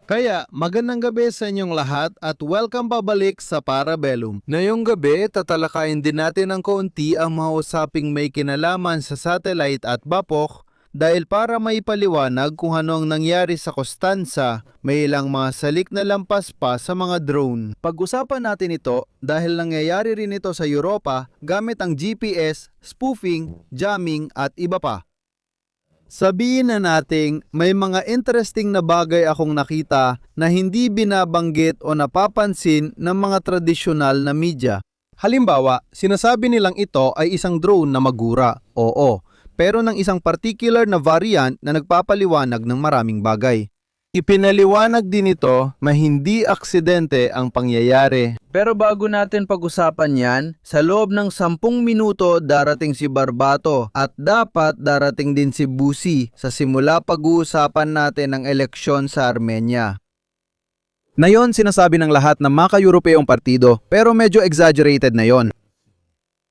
Kaya magandang gabi sa inyong lahat at welcome pabalik sa Parabellum. Ngayong gabi, tatalakayin din natin ng kaunti ang mga usaping may kinalaman sa satellite at bapok dahil para maipaliwanag kung ano ang nangyari sa Constanza, may ilang mga salik na lampas pa sa mga drone. Pag-usapan natin ito dahil nangyayari rin ito sa Europa gamit ang GPS, spoofing, jamming at iba pa. Sabihin na nating may mga interesting na bagay akong nakita na hindi binabanggit o napapansin ng mga tradisyonal na media. Halimbawa, sinasabi nilang ito ay isang drone na magura. Oo, pero ng isang particular na variant na nagpapaliwanag ng maraming bagay. Ipinaliwanag din ito na hindi aksidente ang pangyayari. Pero bago natin pag-usapan yan, sa loob ng 10 minuto darating si Barbato at dapat darating din si Busi sa simula pag-uusapan natin ng eleksyon sa Armenia. Na yon sinasabi ng lahat ng maka-Europeyong partido pero medyo exaggerated na yon.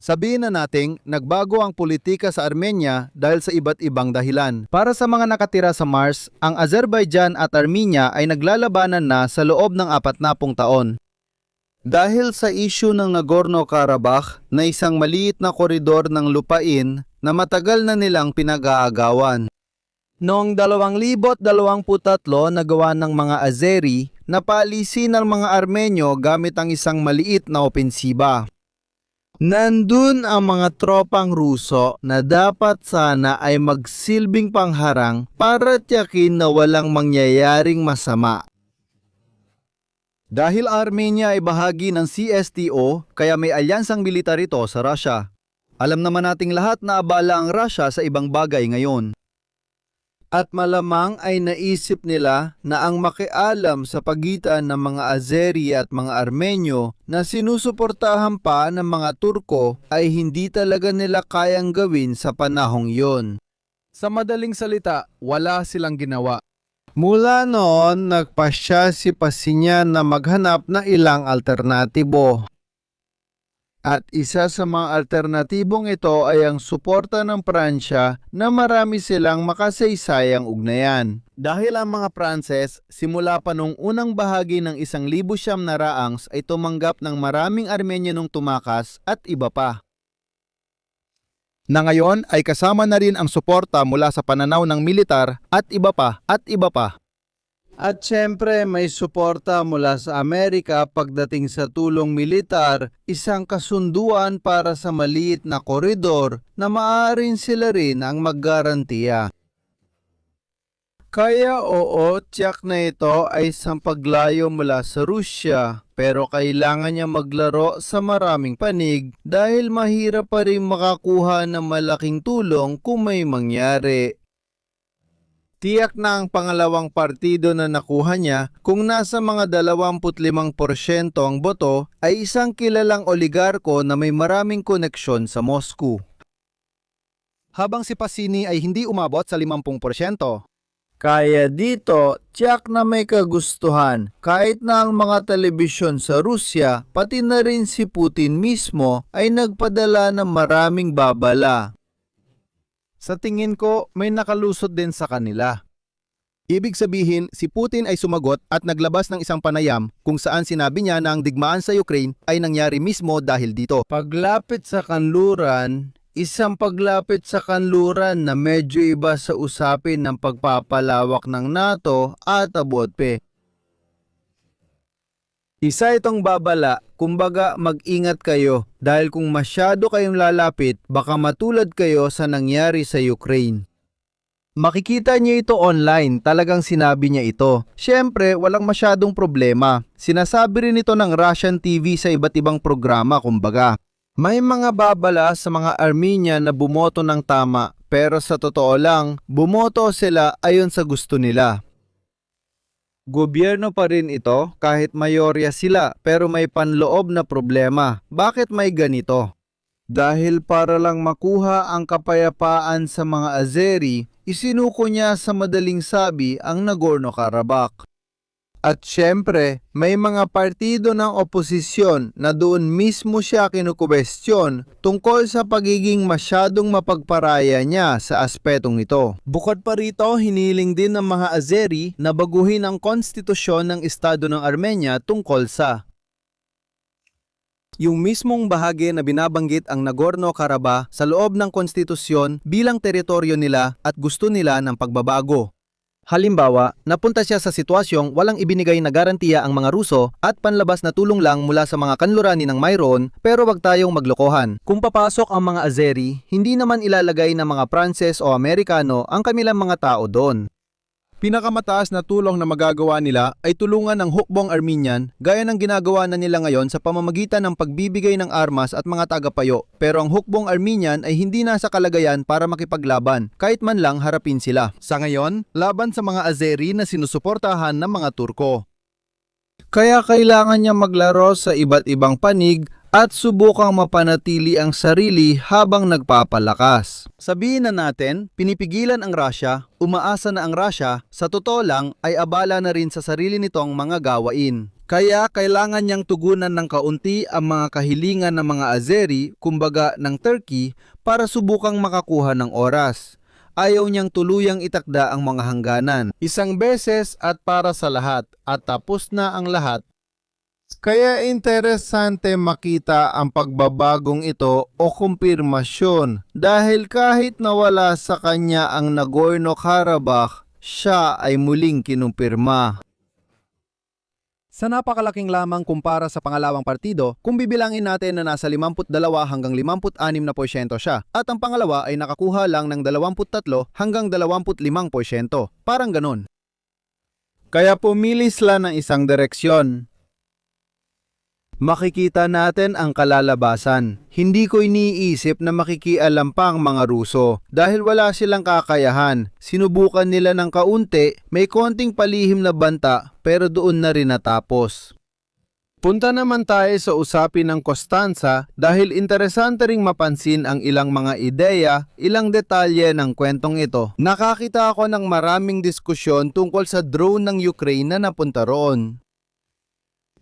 Sabihin na nating nagbago ang politika sa Armenia dahil sa iba't ibang dahilan. Para sa mga nakatira sa Mars, ang Azerbaijan at Armenia ay naglalabanan na sa loob ng 40 taon. Dahil sa issue ng Nagorno-Karabakh na isang maliit na koridor ng lupain na matagal na nilang pinag-aagawan. Noong 2023 nagawa ng mga Azeri na paalisin ng mga Armenyo gamit ang isang maliit na opensiba. Nandun ang mga tropang Ruso na dapat sana ay magsilbing pangharang para tiyakin na walang mangyayaring masama. Dahil Armenia ay bahagi ng CSTO, kaya may alyansang militar ito sa Russia. Alam naman nating lahat na abala ang Russia sa ibang bagay ngayon. At malamang ay naisip nila na ang makialam sa pagitan ng mga Azeri at mga Armenyo na sinusuportahan pa ng mga Turko ay hindi talaga nila kayang gawin sa panahong yon. Sa madaling salita, wala silang ginawa. Mula noon, nagpasya si Pashinyan na maghanap ng ilang alternatibo. At isa sa mga alternatibong ito ay ang suporta ng Pransya na marami silang makasaysayang ugnayan. Dahil ang mga Pranses, simula pa nung unang bahagi ng 1,000 na raangs ay tumanggap ng maraming Armenyanong tumakas at iba pa. Na ngayon ay kasama na rin ang suporta mula sa pananaw ng militar at iba pa at iba pa. At syempre may suporta mula sa Amerika pagdating sa tulong militar, isang kasunduan para sa maliit na koridor na maaaring sila rin ang maggarantiya. Kaya oo, tiyak na ito ay isang paglayo mula sa Rusya, pero kailangan niya maglaro sa maraming panig dahil mahirap pa rin makakuha ng malaking tulong kung may mangyari. Tiyak na ang pangalawang partido na nakuha niya kung nasa mga 25% ang boto ay isang kilalang oligarko na may maraming koneksyon sa Moscow. Habang si Pasini ay hindi umabot sa 50%. Kaya dito, tiyak na may kagustuhan kahit na ang mga telebisyon sa Rusya pati na rin si Putin mismo ay nagpadala ng maraming babala. Sa tingin ko, may nakalusot din sa kanila. Ibig sabihin, si Putin ay sumagot at naglabas ng isang panayam kung saan sinabi niya na ang digmaan sa Ukraine ay nangyari mismo dahil dito. Paglapit sa kanluran, isang paglapit sa kanluran na medyo iba sa usapin ng pagpapalawak ng NATO at abotpe. Isa itong babala, kumbaga mag-ingat kayo dahil kung masyado kayong lalapit, baka matulad kayo sa nangyari sa Ukraine. Makikita niyo ito online, talagang sinabi niya ito. Siyempre, walang masyadong problema. Sinasabi rin ito ng Russian TV sa iba't ibang programa, kumbaga. May mga babala sa mga Armenian na bumoto ng tama, pero sa totoo lang, bumoto sila ayon sa gusto nila. Gobyerno pa rin ito kahit mayorya sila pero may panloob na problema. Bakit may ganito? Dahil para lang makuha ang kapayapaan sa mga Azeri, isinuko niya sa madaling sabi ang Nagorno-Karabakh. At syempre, may mga partido ng oposisyon na doon mismo siya kinukwestiyon tungkol sa pagiging masyadong mapagparaya niya sa aspetong ito. Bukod pa rito, hiniling din ng mga Azeri na baguhin ang konstitusyon ng Estado ng Armenia tungkol sa yung mismong bahagi na binabanggit ang Nagorno-Karabakh sa loob ng konstitusyon bilang teritoryo nila at gusto nila ng pagbabago. Halimbawa, napunta siya sa sitwasyong walang ibinigay na garantiya ang mga Ruso at panlabas na tulong lang mula sa mga kanlurani ng mayroon, pero wag tayong maglokohan. Kung papasok ang mga Azeri, hindi naman ilalagay ng mga Pranses o Amerikano ang kanilang mga tao doon. Pinakamataas na tulong na magagawa nila ay tulungan ng hukbong Armenian gaya ng ginagawa na nila ngayon sa pamamagitan ng pagbibigay ng armas at mga tagapayo, pero ang hukbong Armenian ay hindi nasa kalagayan para makipaglaban kahit man lang harapin sila. Sa ngayon, laban sa mga Azeri na sinusuportahan ng mga Turko. Kaya kailangan niya maglaro sa iba't ibang panig at subukang mapanatili ang sarili habang nagpapalakas. Sabihin na natin, pinipigilan ang Russia, umaasa na ang Russia, sa totoo lang ay abala na rin sa sarili nitong mga gawain. Kaya kailangan niyang tugunan ng kaunti ang mga kahilingan ng mga Azeri, kumbaga ng Turkey, para subukang makakuha ng oras. Ayaw niyang tuluyang itakda ang mga hangganan. Isang beses at para sa lahat, at tapos na ang lahat. Kaya interesante makita ang pagbabagong ito o kumpirmasyon dahil kahit nawala sa kanya ang Nagorno-Karabakh, siya ay muling kinumpirma. Sa napakalaking lamang kumpara sa pangalawang partido, kung bibilangin natin na nasa 52 hanggang 56% siya at ang pangalawa ay nakakuha lang ng 23 hanggang 25%. Parang ganun. Kaya pumili sila ng isang direksyon. Makikita natin ang kalalabasan. Hindi ko iniisip na makikialam pa ang mga Ruso dahil wala silang kakayahan. Sinubukan nila ng kaunti, may konting palihim na banta pero doon na rin natapos. Punta naman tayo sa usapin ng Constanza dahil interesante ring mapansin ang ilang mga ideya, ilang detalye ng kwentong ito. Nakakita ako ng maraming diskusyon tungkol sa drone ng Ukraine na napunta roon.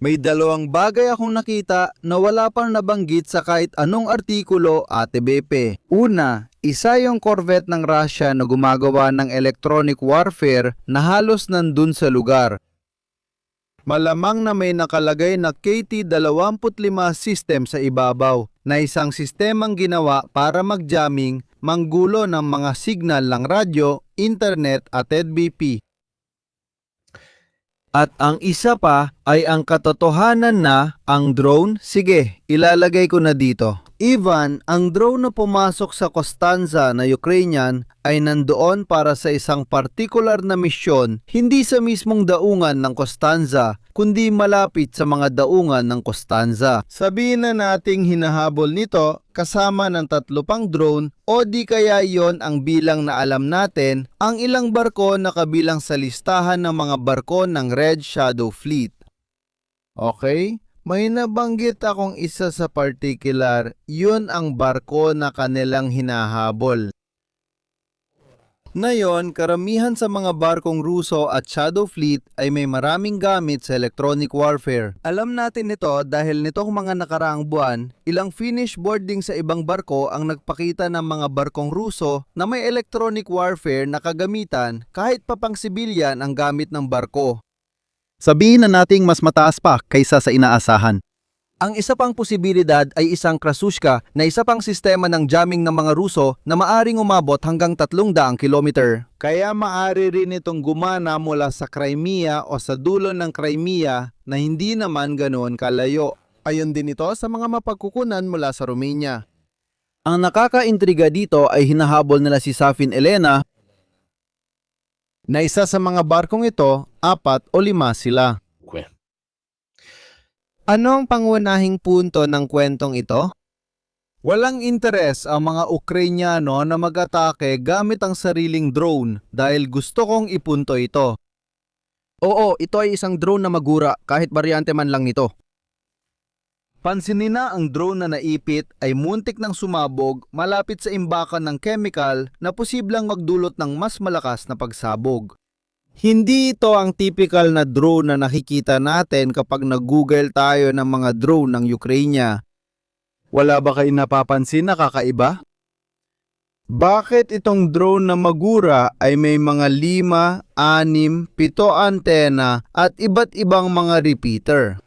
May dalawang bagay akong nakita na wala pang nabanggit sa kahit anong artikulo, Ate Bepe. Una, isa yung corvette ng Russia na gumagawa ng electronic warfare na halos nandun sa lugar. Malamang na may nakalagay na KT-25 system sa ibabaw na isang sistemang ginawa para mag-jamming, manggulo ng mga signal ng radyo, internet at EDBP. At ang isa pa ay ang katotohanan na ang drone, sige, ilalagay ko na dito. Ivan, ang drone na pumasok sa Constanza na Ukrainian ay nandoon para sa isang partikular na misyon, hindi sa mismong daungan ng Constanza, kundi malapit sa mga daungan ng Constanza. Sabihin na nating hinahabol nito kasama ng 3 pang drone o di kaya yon ang bilang na alam natin ang ilang barko na kabilang sa listahan ng mga barko ng Red Shadow Fleet. Okay? May nabanggit akong isa sa particular, yun ang barko na kanilang hinahabol. Ngayon, karamihan sa mga barkong Ruso at Shadow Fleet ay may maraming gamit sa electronic warfare. Alam natin ito dahil nitong mga nakaraang buwan, ilang finish boarding sa ibang barko ang nagpakita ng mga barkong Ruso na may electronic warfare na kagamitan kahit pa pang sibilyan ang gamit ng barko. Sabihin na nating mas mataas pa kaysa sa inaasahan. Ang isa pang posibilidad ay isang Krasushka na isa pang sistema ng jamming ng mga Ruso na maaring umabot hanggang 300 kilometer. Kaya maaari rin itong gumana mula sa Crimea o sa dulo ng Crimea na hindi naman ganoon kalayo. Ayon din ito sa mga mapagkukunan mula sa Romania. Ang nakakaintriga dito ay hinahabol nila si Safin Elena na isa sa mga barkong ito, 4 o 5 sila. Ano ang pangunahing punto ng kwentong ito? Walang interes ang mga Ukrainyano na mag-atake gamit ang sariling drone dahil gusto kong ipunto ito. Oo, ito ay isang drone na magura kahit baryante man lang nito. Pansinin na ang drone na naipit ay muntik ng sumabog malapit sa imbakan ng chemical na posibleng magdulot ng mas malakas na pagsabog. Hindi ito ang typical na drone na nakikita natin kapag nag-google tayo ng mga drone ng Ukraine. Wala ba kayo napapansin na kakaiba? Bakit itong drone na Magura ay may mga 5, 6, 7 antena at iba't ibang mga repeater?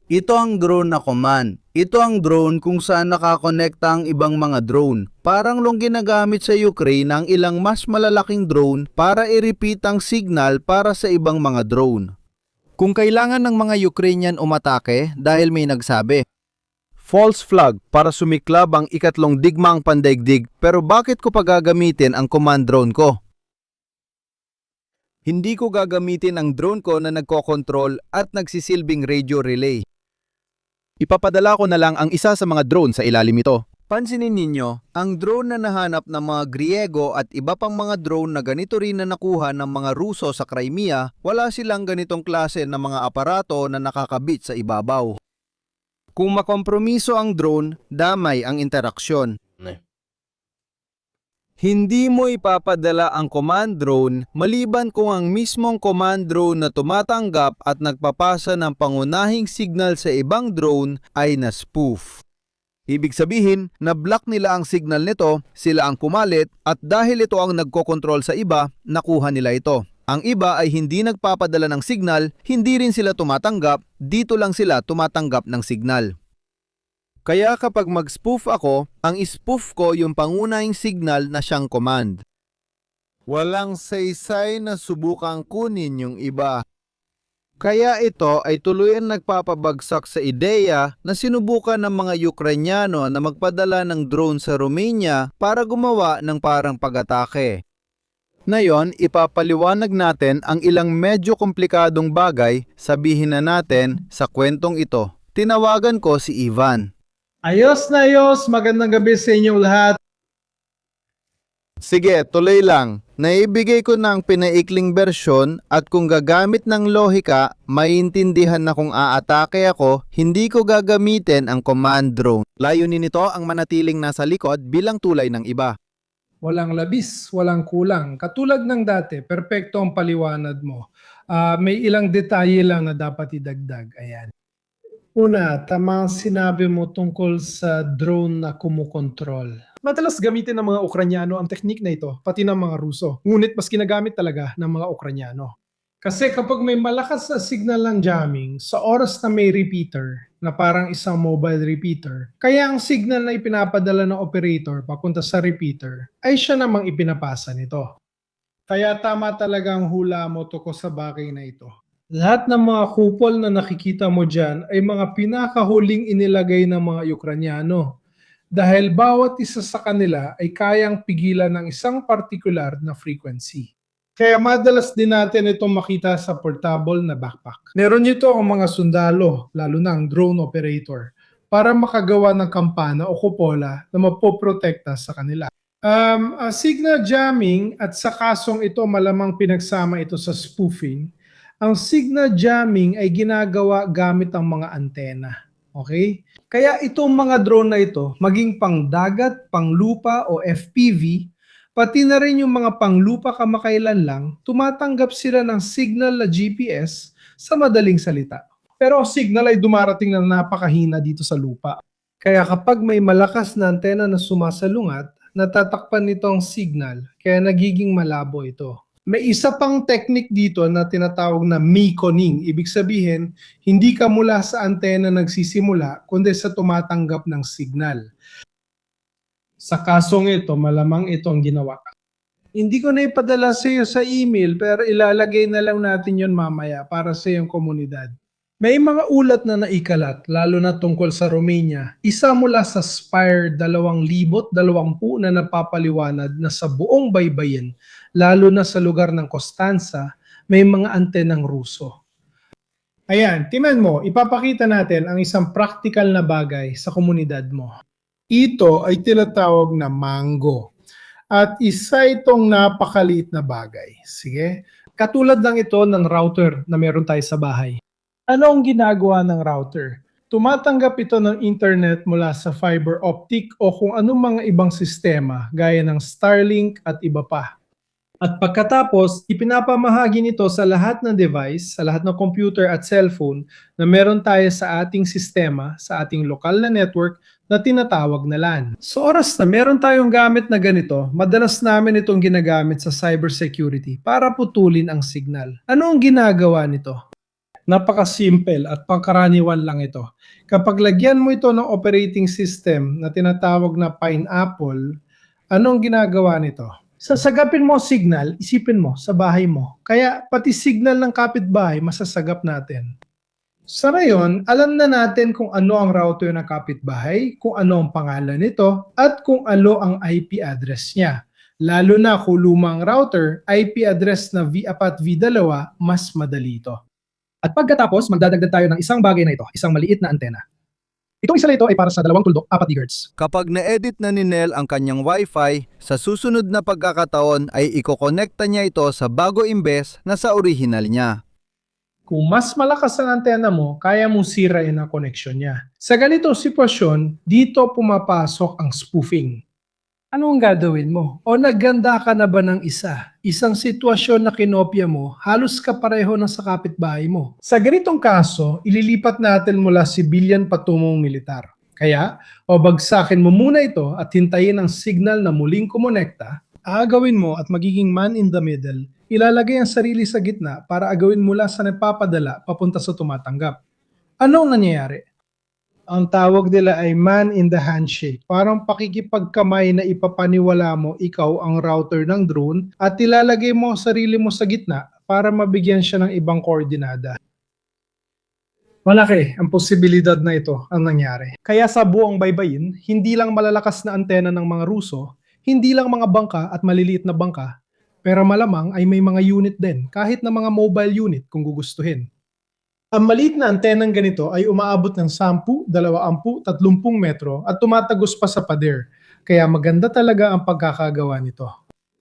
Ito ang drone na command. Ito ang drone kung saan nakakonekta ang ibang mga drone. Parang long ginagamit sa Ukraine ang ilang mas malalaking drone para i-repeat ang signal para sa ibang mga drone. Kung kailangan ng mga Ukrainian umatake dahil may nagsabi, false flag para sumiklab ang ikatlong digmaang pandaigdig, pero bakit ko pa gagamitin ang command drone ko? Hindi ko gagamitin ang drone ko na nagkokontrol at nagsisilbing radio relay. Ipapadala ko na lang ang isa sa mga drone sa ilalim ito. Pansinin ninyo, ang drone na nahanap ng mga Griego at iba pang mga drone na ganito rin na nakuha ng mga Ruso sa Crimea, wala silang ganitong klase ng mga aparato na nakakabit sa ibabaw. Kung makompromiso ang drone, damay ang interaksyon. Hindi mo ipapadala ang command drone maliban kung ang mismong command drone na tumatanggap at nagpapasa ng pangunahing signal sa ibang drone ay na-spoof. Ibig sabihin, na-block nila ang signal nito, sila ang kumalit, at dahil ito ang nagkokontrol sa iba, nakuha nila ito. Ang iba ay hindi nagpapadala ng signal, hindi rin sila tumatanggap, dito lang sila tumatanggap ng signal. Kaya kapag mag-spoof ako, ang spoof ko yung pangunahing signal na siyang command. Walang saysay na subukang kunin yung iba. Kaya ito ay tuluyan nagpapabagsak sa ideya na sinubukan ng mga Ukrainyano na magpadala ng drone sa Romania para gumawa ng parang pag-atake. Ngayon, ipapaliwanag natin ang ilang medyo komplikadong bagay, sabihin na natin sa kwentong ito. Tinawagan ko si Ivan. Ayos na ayos, magandang gabi sa inyong lahat. Sige, tuloy lang. Naibigay ko ng pinaikling bersyon at kung gagamit ng lohika, maintindihan na kung aatake ako, hindi ko gagamitin ang command drone. Layunin nito ang manatiling nasa likod bilang tulay ng iba. Walang labis, walang kulang. Katulad ng dati, perpekto ang paliwanag mo. May ilang detalye lang na dapat idagdag. Ayan. Una, tama ang sinabi mo tungkol sa drone na kumukontrol. Madalas gamitin ng mga Ukrainyano ang teknik na ito, pati ng mga Ruso. Ngunit mas ginagamit talaga ng mga Ukrainyano. Kasi kapag may malakas na signal ng jamming, sa oras na may repeater, na parang isang mobile repeater, kaya ang signal na ipinapadala ng operator papunta sa repeater, ay siya namang ipinapasa nito. Kaya tama talagang hula mo tungkol sa bagay na ito. Lahat ng mga kupol na nakikita mo dyan ay mga pinakahuling inilagay ng mga Ukrainyano. Dahil bawat isa sa kanila ay kayang pigilan ng isang partikular na frequency. Kaya madalas din natin itong makita sa portable na backpack. Meron nito ang mga sundalo, lalo na ang drone operator, para makagawa ng kampana o kupola na mapoprotekta sa kanila. Signal jamming at sa kasong ito malamang pinagsama ito sa spoofing. Ang signal jamming ay ginagawa gamit ang mga antena. Okay? Kaya itong mga drone na ito, maging pangdagat, panglupa o FPV, pati na rin yung mga panglupa kamakailan lang, tumatanggap sila ng signal na GPS sa madaling salita. Pero ang signal ay dumarating na napakahina dito sa lupa. Kaya kapag may malakas na antena na sumasalungat, natatakpan nito ang signal, kaya nagiging malabo ito. May isa pang technique dito na tinatawag na meconing. Ibig sabihin, hindi ka mula sa antena nagsisimula, kundi sa tumatanggap ng signal. Sa kasong ito, malamang ito ang ginawa. Hindi ko na ipadala sa iyo sa email, pero ilalagay na lang natin yon mamaya para sa iyong komunidad. May mga ulat na naikalat, lalo na tungkol sa Romania. Isa mula sa Spire 2020 na napapaliwanag na sa buong baybayin, lalo na sa lugar ng Constanza, may mga antenang Ruso. Ayan, tingnan mo, ipapakita natin ang isang practical na bagay sa komunidad mo. Ito ay tinatawag na mango. At isa itong napakaliit na bagay. Sige? Katulad lang ito ng router na meron tayo sa bahay. Ano ang ginagawa ng router? Tumatanggap ito ng internet mula sa fiber optic o kung anong mga ibang sistema gaya ng Starlink at iba pa. At pagkatapos, ipinapamahagi nito sa lahat ng device, sa lahat ng computer at cellphone na meron tayo sa ating sistema, sa ating lokal na network na tinatawag na LAN. Sa oras na meron tayong gamit na ganito, madalas namin itong ginagamit sa cybersecurity para putulin ang signal. Ano ang ginagawa nito? Napaka-simple at pangkaraniwan lang ito. Kapag lagyan mo ito ng operating system na tinatawag na Pineapple, anong ginagawa nito? Sasagapin mo signal, isipin mo, sa bahay mo. Kaya pati signal ng kapitbahay, masasagap natin. Sa ngayon, alam na natin kung ano ang router ng kapitbahay, kung ano ang pangalan nito, at kung ano ang IP address niya. Lalo na kung lumang router, IP address na V4 V2, mas madali ito. At pagkatapos, magdadagdag tayo ng isang bagay na ito, isang maliit na antena. Itong isa na ito ay para sa 2 tuldok, 4 GHz. Kapag na-edit na ni Nel ang kanyang Wi-Fi, sa susunod na pagkakataon ay ikokonekta niya ito sa bago imbes na sa original niya. Kung mas malakas ang antena mo, kaya mong sirain ang koneksyon niya. Sa ganitong sitwasyon, dito pumapasok ang spoofing. Ano ang gagawin mo? O nagganda ka na ba ng isa? Isang sitwasyon na kinopya mo, halos kapareho na sa kapitbahay mo. Sa ganitong kaso, ililipat natin mula civilian patungong militar. Kaya, o bagsakin mo muna ito at hintayin ang signal na muling kumonekta, aagawin mo at magiging man in the middle, ilalagay ang sarili sa gitna para agawin mula sa nagpapadala papunta sa tumatanggap. Ano ang nangyayari? Ang tawag nila ay man in the handshake. Parang pakikipagkamay na ipapaniwala mo ikaw ang router ng drone at ilalagay mo ang sarili mo sa gitna para mabigyan siya ng ibang koordinada. Malaki ang posibilidad na ito ang nangyari. Kaya sa buong baybayin, hindi lang malalakas na antena ng mga Ruso, hindi lang mga bangka at maliliit na bangka, pero malamang ay may mga unit din, kahit na mga mobile unit kung gugustuhin. Ang maliit na antenang ganito ay umaabot ng 10, 20, 30 metro at tumatagos pa sa pader. Kaya maganda talaga ang pagkakagawa nito.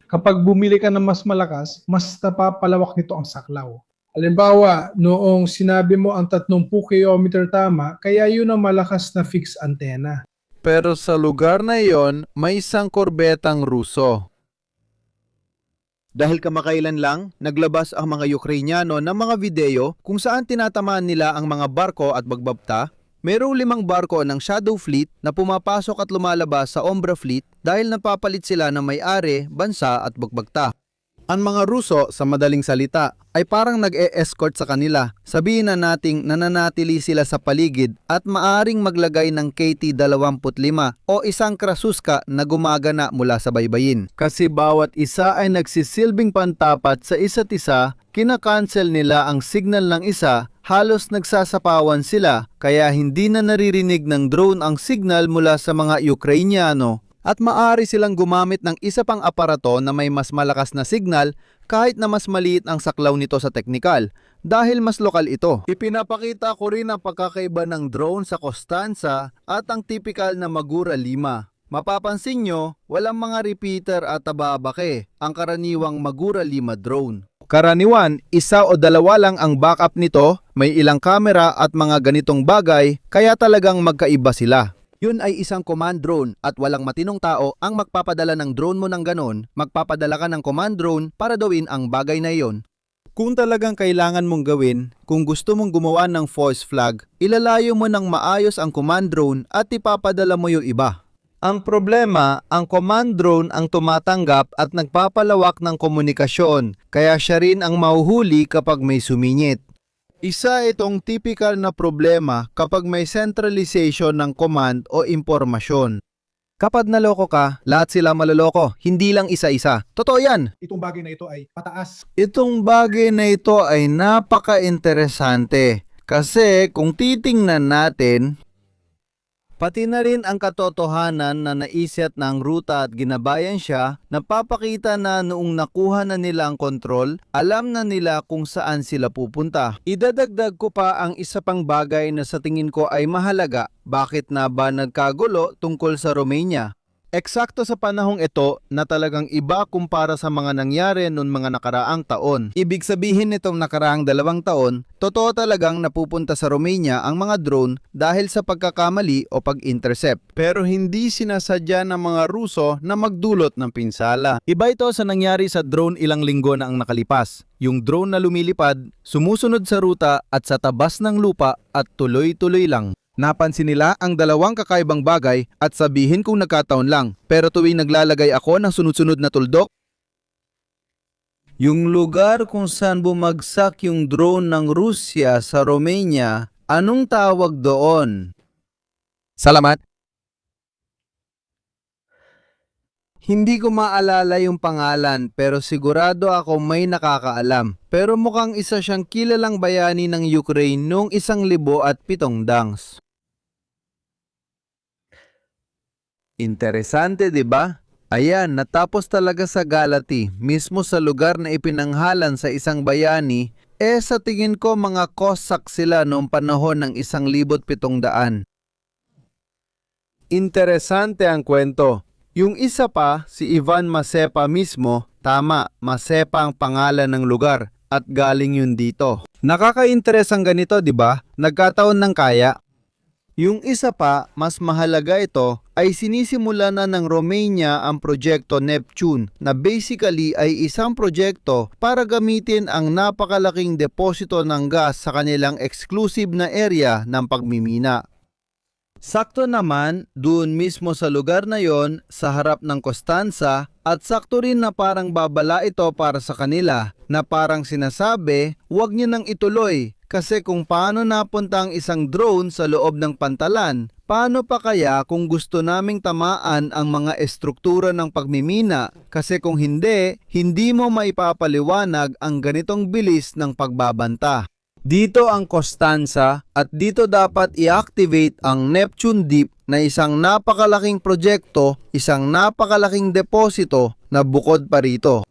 Kapag bumili ka ng mas malakas, mas napapalawak nito ang saklaw. Halimbawa, noong sinabi mo ang 30 kilometer tama, kaya yun ang malakas na fixed antenna. Pero sa lugar na iyon, may isang korbetang Ruso. Dahil kamakailan lang, naglabas ang mga Ukrainyano ng mga video kung saan tinatamaan nila ang mga barko at bagbabta. Mayroong 5 barko ng Shadow Fleet na pumapasok at lumalabas sa Umbra Fleet dahil napapalit sila ng may-ari, bansa at bagbagta. Ang mga Ruso, sa madaling salita, ay parang nag-e-escort sa kanila. Sabihin na nating nananatili sila sa paligid at maaring maglagay ng KT-25 o isang krasuska na gumagana mula sa baybayin. Kasi bawat isa ay nagsisilbing pantapat sa isa't isa, kinakancel nila ang signal ng isa, halos nagsasapawan sila kaya hindi na naririnig ng drone ang signal mula sa mga Ukrainyano. At maaari silang gumamit ng isa pang aparato na may mas malakas na signal kahit na mas maliit ang saklaw nito sa teknikal dahil mas lokal ito. Ipinapakita ko rin ang pagkakaiba ng drone sa Constanza at ang typical na Magura 5. Mapapansin nyo, walang mga repeater at tababake ang karaniwang Magura 5 drone. Karaniwan, 1 o 2 lang ang backup nito, may ilang kamera at mga ganitong bagay kaya talagang magkaiba sila. Yun ay isang command drone at walang matinong tao ang magpapadala ng drone mo ng ganon, magpapadala ka ng command drone para gawin ang bagay na iyon. Kung talagang kailangan mong gawin, kung gusto mong gumawa ng false flag, ilalayo mo ng maayos ang command drone at ipapadala mo yung iba. Ang problema, ang command drone ang tumatanggap at nagpapalawak ng komunikasyon, kaya siya rin ang mahuhuli kapag may sumingit. Isa itong typical na problema kapag may centralization ng command o impormasyon. Kapag naloko ka, lahat sila maloloko, hindi lang isa-isa. Totoo yan! Itong bagay na ito ay pataas. Itong bagay na ito ay napaka-interesante kasi kung titingnan natin, pati na rin ang katotohanan na naiset ng ruta at ginabayan siya, napapakita na noong nakuha na nila ang kontrol, alam na nila kung saan sila pupunta. Idadagdag ko pa ang isa pang bagay na sa tingin ko ay mahalaga. Bakit na ba nagkagulo tungkol sa Romania? Eksakto sa panahong ito na talagang iba kumpara sa mga nangyari noong mga nakaraang taon. Ibig sabihin nitong nakaraang 2 taon, totoo talagang napupunta sa Romania ang mga drone dahil sa pagkakamali o pag-intercept. Pero hindi sinasadya ng mga Ruso na magdulot ng pinsala. Iba ito sa nangyari sa drone ilang linggo na ang nakalipas. Yung drone na lumilipad, sumusunod sa ruta at sa tabas ng lupa at tuloy-tuloy lang. Napansin nila ang dalawang kakaibang bagay at sabihin kung nagkataon lang. Pero tuwing naglalagay ako ng sunod-sunod na tuldok, yung lugar kung saan bumagsak yung drone ng Rusya sa Romania, anong tawag doon? Salamat. Hindi ko maalala yung pangalan pero sigurado ako may nakakaalam. Pero mukhang isa siyang kilalang bayani ng Ukraine noong 1007 dangs. Interesante, 'di ba? Ayan, natapos talaga sa Galati, mismo sa lugar na ipinanghalan sa isang bayani, sa tingin ko mga Cossack sila noong panahon ng 1700. Interesante ang kwento. Yung isa pa, si Ivan Mazepa mismo, tama, Mazepa ang pangalan ng lugar at galing yun dito. Nakaka-interes ang ganito, 'di ba? Nagkataon ng kaya. Yung isa pa, mas mahalaga ito, ay sinisimula na ng Romania ang proyekto Neptune na basically ay isang proyekto para gamitin ang napakalaking deposito ng gas sa kanilang exclusive na area ng pagmimina. Sakto naman, doon mismo sa lugar na yon, sa harap ng Constanza, at sakto rin na parang babala ito para sa kanila, na parang sinasabi, huwag niyo nang ituloy, kasi kung paano napunta ang isang drone sa loob ng pantalan, paano pa kaya kung gusto naming tamaan ang mga estruktura ng pagmimina, kasi kung hindi mo maipapaliwanag ang ganitong bilis ng pagbabanta. Dito ang Constanza at dito dapat i-activate ang Neptune Deep na isang napakalaking proyekto, isang napakalaking deposito na bukod pa rito.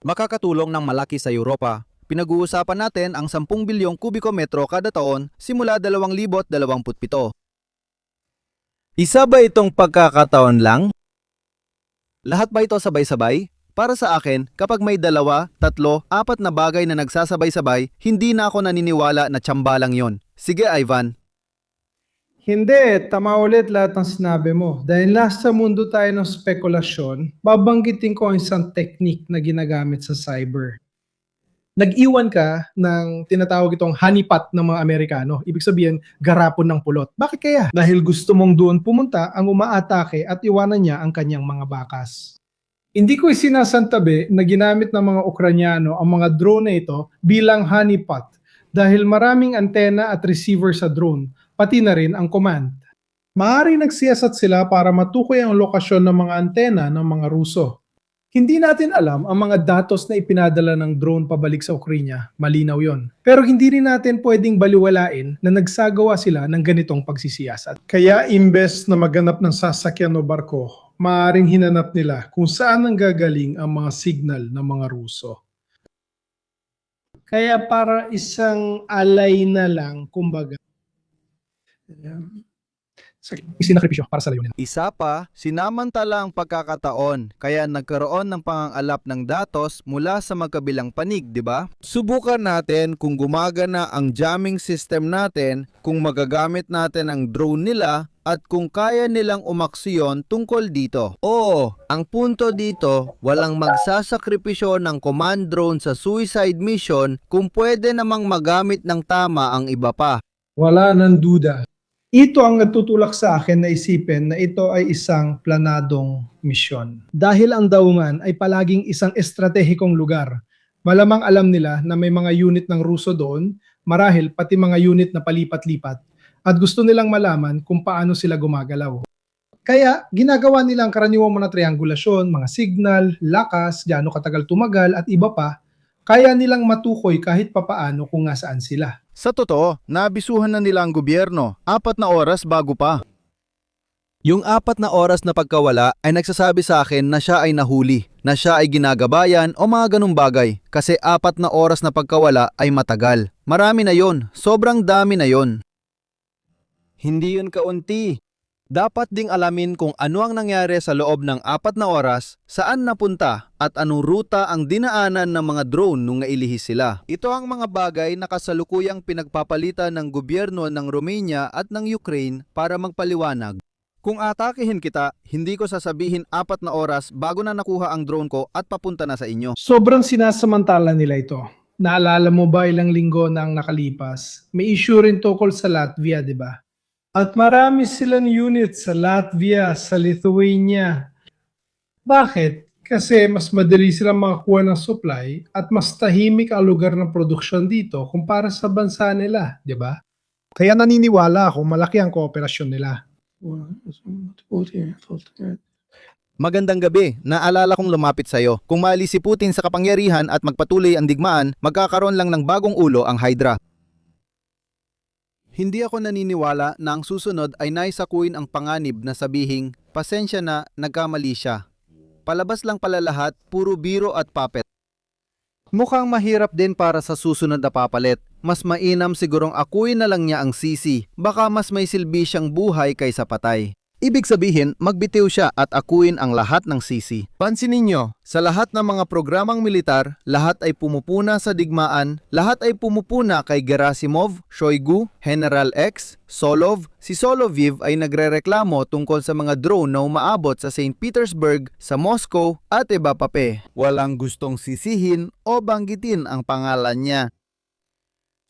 Makakatulong ng malaki sa Europa. Pinag-uusapan natin ang 10 bilyong kubikometro kada taon simula 2027. Isa ba itong pagkakataon lang? Lahat ba ito sabay-sabay? Para sa akin, kapag may 2, 3, 4 na bagay na nagsasabay-sabay, hindi na ako naniniwala na tsamba lang yon. Sige, Ivan. Hindi, tama ulit lahat ng sinabi mo. Dahil nasa mundo tayo ng spekulasyon, babanggitin ko ang isang technique na ginagamit sa cyber. Nag-iwan ka ng tinatawag itong honeypot ng mga Amerikano. Ibig sabihin, garapon ng pulot. Bakit kaya? Dahil gusto mong doon pumunta ang umaatake at iwanan niya ang kanyang mga bakas. Hindi ko isinasantabi na ginamit ng mga Ukranyano ang mga drone na ito bilang honeypot dahil maraming antena at receiver sa drone, pati na rin ang command. Maaaring nagsiyasat sila para matukoy ang lokasyon ng mga antena ng mga Ruso. Hindi natin alam ang mga datos na ipinadala ng drone pabalik sa Ukraine, malinaw yon. Pero hindi rin natin pwedeng baliwalain na nagsagawa sila ng ganitong pagsisiyasat. Kaya imbes na maghanap ng sasakyan o barko, maaaring hinanap nila kung saan nanggagaling ang mga signal ng mga Ruso. Kaya para isang alay na lang, kumbaga, sinakripisyo para sa layunin. Isa pa, sinamantala ang pagkakataon kaya nagkaroon ng pangangalap ng datos mula sa magkabilang panig, di ba? Subukan natin kung gumagana ang jamming system natin, kung magagamit natin ang drone nila, at kung kaya nilang umaksiyon tungkol dito. Oo, ang punto dito, walang magsasakripisyo ng command drone sa suicide mission kung pwede namang magamit ng tama ang iba pa. Wala nang duda. Ito ang nagtutulak sa akin na isipin na ito ay isang planadong misyon. Dahil ang daungan ay palaging isang estratehikong lugar. Malamang alam nila na may mga unit ng Ruso doon, marahil pati mga unit na palipat-lipat, at gusto nilang malaman kung paano sila gumagalaw. Kaya ginagawa nila ang karaniwang mga triangulasyon, mga signal, lakas, gaano katagal tumagal at iba pa, kaya nilang matukoy kahit papaano kung nasaan sila. Sa totoo, naabisuhan na nila ang gobyerno, 4 na oras bago pa. Yung 4 na oras na pagkawala ay nagsasabi sa akin na siya ay nahuli, na siya ay ginagabayan o mga ganung bagay. Kasi 4 na oras na pagkawala ay matagal. Marami na yon, sobrang dami na yon. Hindi yun kaunti. Dapat ding alamin kung ano ang nangyari sa loob ng 4 na oras, saan napunta at anong ruta ang dinaanan ng mga drone nung nailihis sila. Ito ang mga bagay na kasalukuyang pinagpapalitan ng gobyerno ng Romania at ng Ukraine para magpaliwanag. Kung atakihin kita, hindi ko sasabihin 4 na oras bago na nakuha ang drone ko at papunta na sa inyo. Sobrang sinasamantala nila ito. Naalala mo ba ilang linggo na ang nakalipas? May issue rin tungkol sa Latvia, di ba? At marami silang unit sa Latvia, sa Lithuania. Bakit? Kasi mas madali silang makakuha ng supply at mas tahimik ang lugar ng produksyon dito kumpara sa bansa nila, di ba? Kaya naniniwala ako malaki ang kooperasyon nila. Magandang gabi, naalala kong lumapit sa'yo. Kung maalis si Putin sa kapangyarihan at magpatuloy ang digmaan, magkakaroon lang ng bagong ulo ang Hydra. Hindi ako naniniwala na ang susunod ay naisakuin ang panganib na sabihing, pasensya na, nagkamali siya. Palabas lang pala lahat, puro biro at puppet. Mukhang mahirap din para sa susunod na papalit. Mas mainam sigurong akuin na lang niya ang sisi. Baka mas may silbi siyang buhay kaysa patay. Ibig sabihin, magbitiw siya at akuin ang lahat ng sisi. Pansinin niyo, sa lahat ng mga programang militar, lahat ay pumupuna sa digmaan, lahat ay pumupuna kay Gerasimov, Shoigu, General X, Solov. Si Soloviv ay nagrereklamo tungkol sa mga drone na umaabot sa St. Petersburg, sa Moscow at iba pa pe. Walang gustong sisihin o banggitin ang pangalan niya.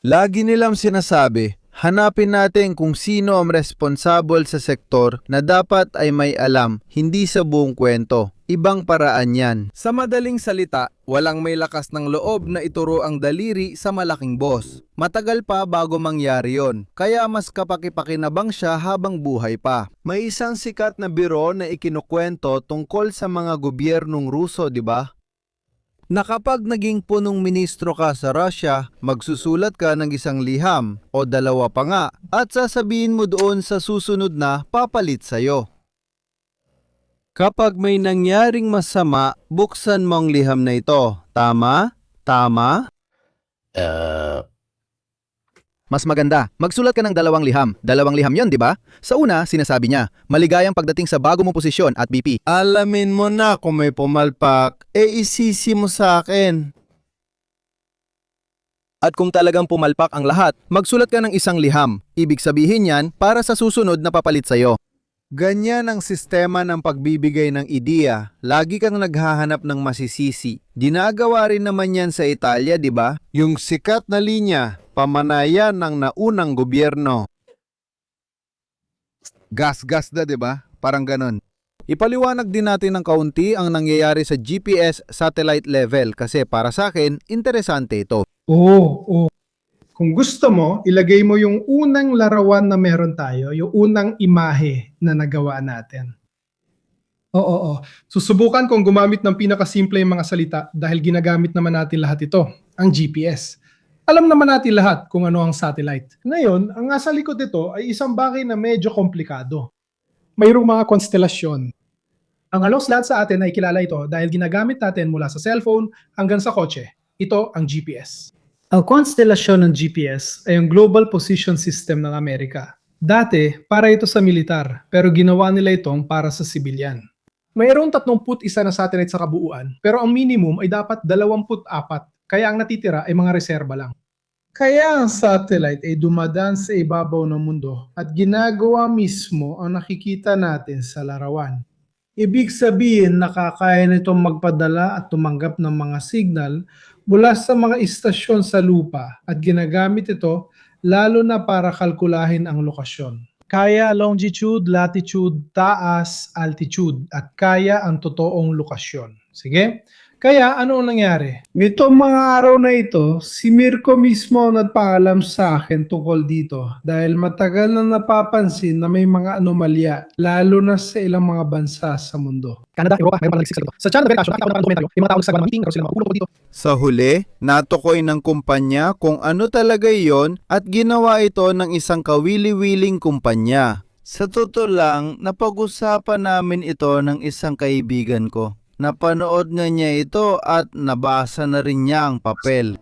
Lagi nilang sinasabi, hanapin natin kung sino ang responsable sa sektor na dapat ay may alam, hindi sa buong kwento. Ibang paraan yan. Sa madaling salita, walang may lakas ng loob na ituro ang daliri sa malaking boss. Matagal pa bago mangyari yon, kaya mas kapakipakinabang siya habang buhay pa. May isang sikat na biro na ikinukwento tungkol sa mga gobyernong Ruso, di ba? Na kapag naging punong ministro ka sa Russia, magsusulat ka ng isang liham o dalawa pa nga at sasabihin mo doon sa susunod na papalit sa'yo. Kapag may nangyaring masama, buksan mo ang liham na ito. Tama? Tama? Mas maganda, magsulat ka ng 2 liham. 2 liham yon, di ba? Sa una, sinasabi niya, maligayang pagdating sa bago mong posisyon at BP. Alamin mo na kung may pumalpak, isisi mo sa akin. At kung talagang pumalpak ang lahat, magsulat ka ng 1 liham. Ibig sabihin yan, para sa susunod na papalit sa'yo. Ganyan ang sistema ng pagbibigay ng ideya. Lagi kang naghahanap ng masisisi. Ginagawa rin naman yan sa Italia, di ba? Yung sikat na linya, pamanayan ng naunang gobyerno. Gas-gas na, di ba? Parang ganon. Ipaliwanag din natin ng kaunti ang nangyayari sa GPS satellite level kasi para sa akin, interesante ito. Oo. Kung gusto mo, ilagay mo yung unang larawan na meron tayo, yung unang imahe na nagawa natin. Oo. Susubukan kong gumamit ng pinakasimple yung mga salita dahil ginagamit naman natin lahat ito, ang GPS. Alam naman natin lahat kung ano ang satellite. Ngayon, ang nasa likod nito ay isang bagay na medyo komplikado. Mayroong mga konstelasyon. Ang halos lahat sa atin ay kilala ito dahil ginagamit natin mula sa cellphone hanggang sa kotse. Ito ang GPS. Ang konstelasyon ng GPS ay ang Global Position System ng Amerika. Dati, para ito sa militar, pero ginawa nila itong para sa sibilyan. Mayroong 31 na satellite sa kabuuan, pero ang minimum ay dapat 24, kaya ang natitira ay mga reserba lang. Kaya ang satellite ay dumadaan sa ibabaw ng mundo at ginagawa mismo ang nakikita natin sa larawan. Ibig sabihin, nakakaya nitong magpadala at tumanggap ng mga signal mula sa mga istasyon sa lupa at ginagamit ito lalo na para kalkulahin ang lokasyon. Kaya longitude, latitude, taas, altitude at kaya ang totoong lokasyon. Sige? Kaya ano ang nangyari? Nitong mga araw na ito, si Mirko mismo ang nagpaalam sa akin tungkol dito dahil matagal na napapansin na may mga anomalya lalo na sa ilang mga bansa sa mundo. Canada, Europa, mayroon pa nagsiksik dito. Sa China, nakita ko ng dokumentaryo, yung mga tao sa meeting, sila mga ulo ko dito. Sa huli, natukoy ng kumpanya kung ano talaga iyon at ginawa ito ng isang kawili-wiling kumpanya. Sa totoo lang, napag-usapan namin ito ng isang kaibigan ko. Napanood nga niya ito at nabasa na rin niya ang papel.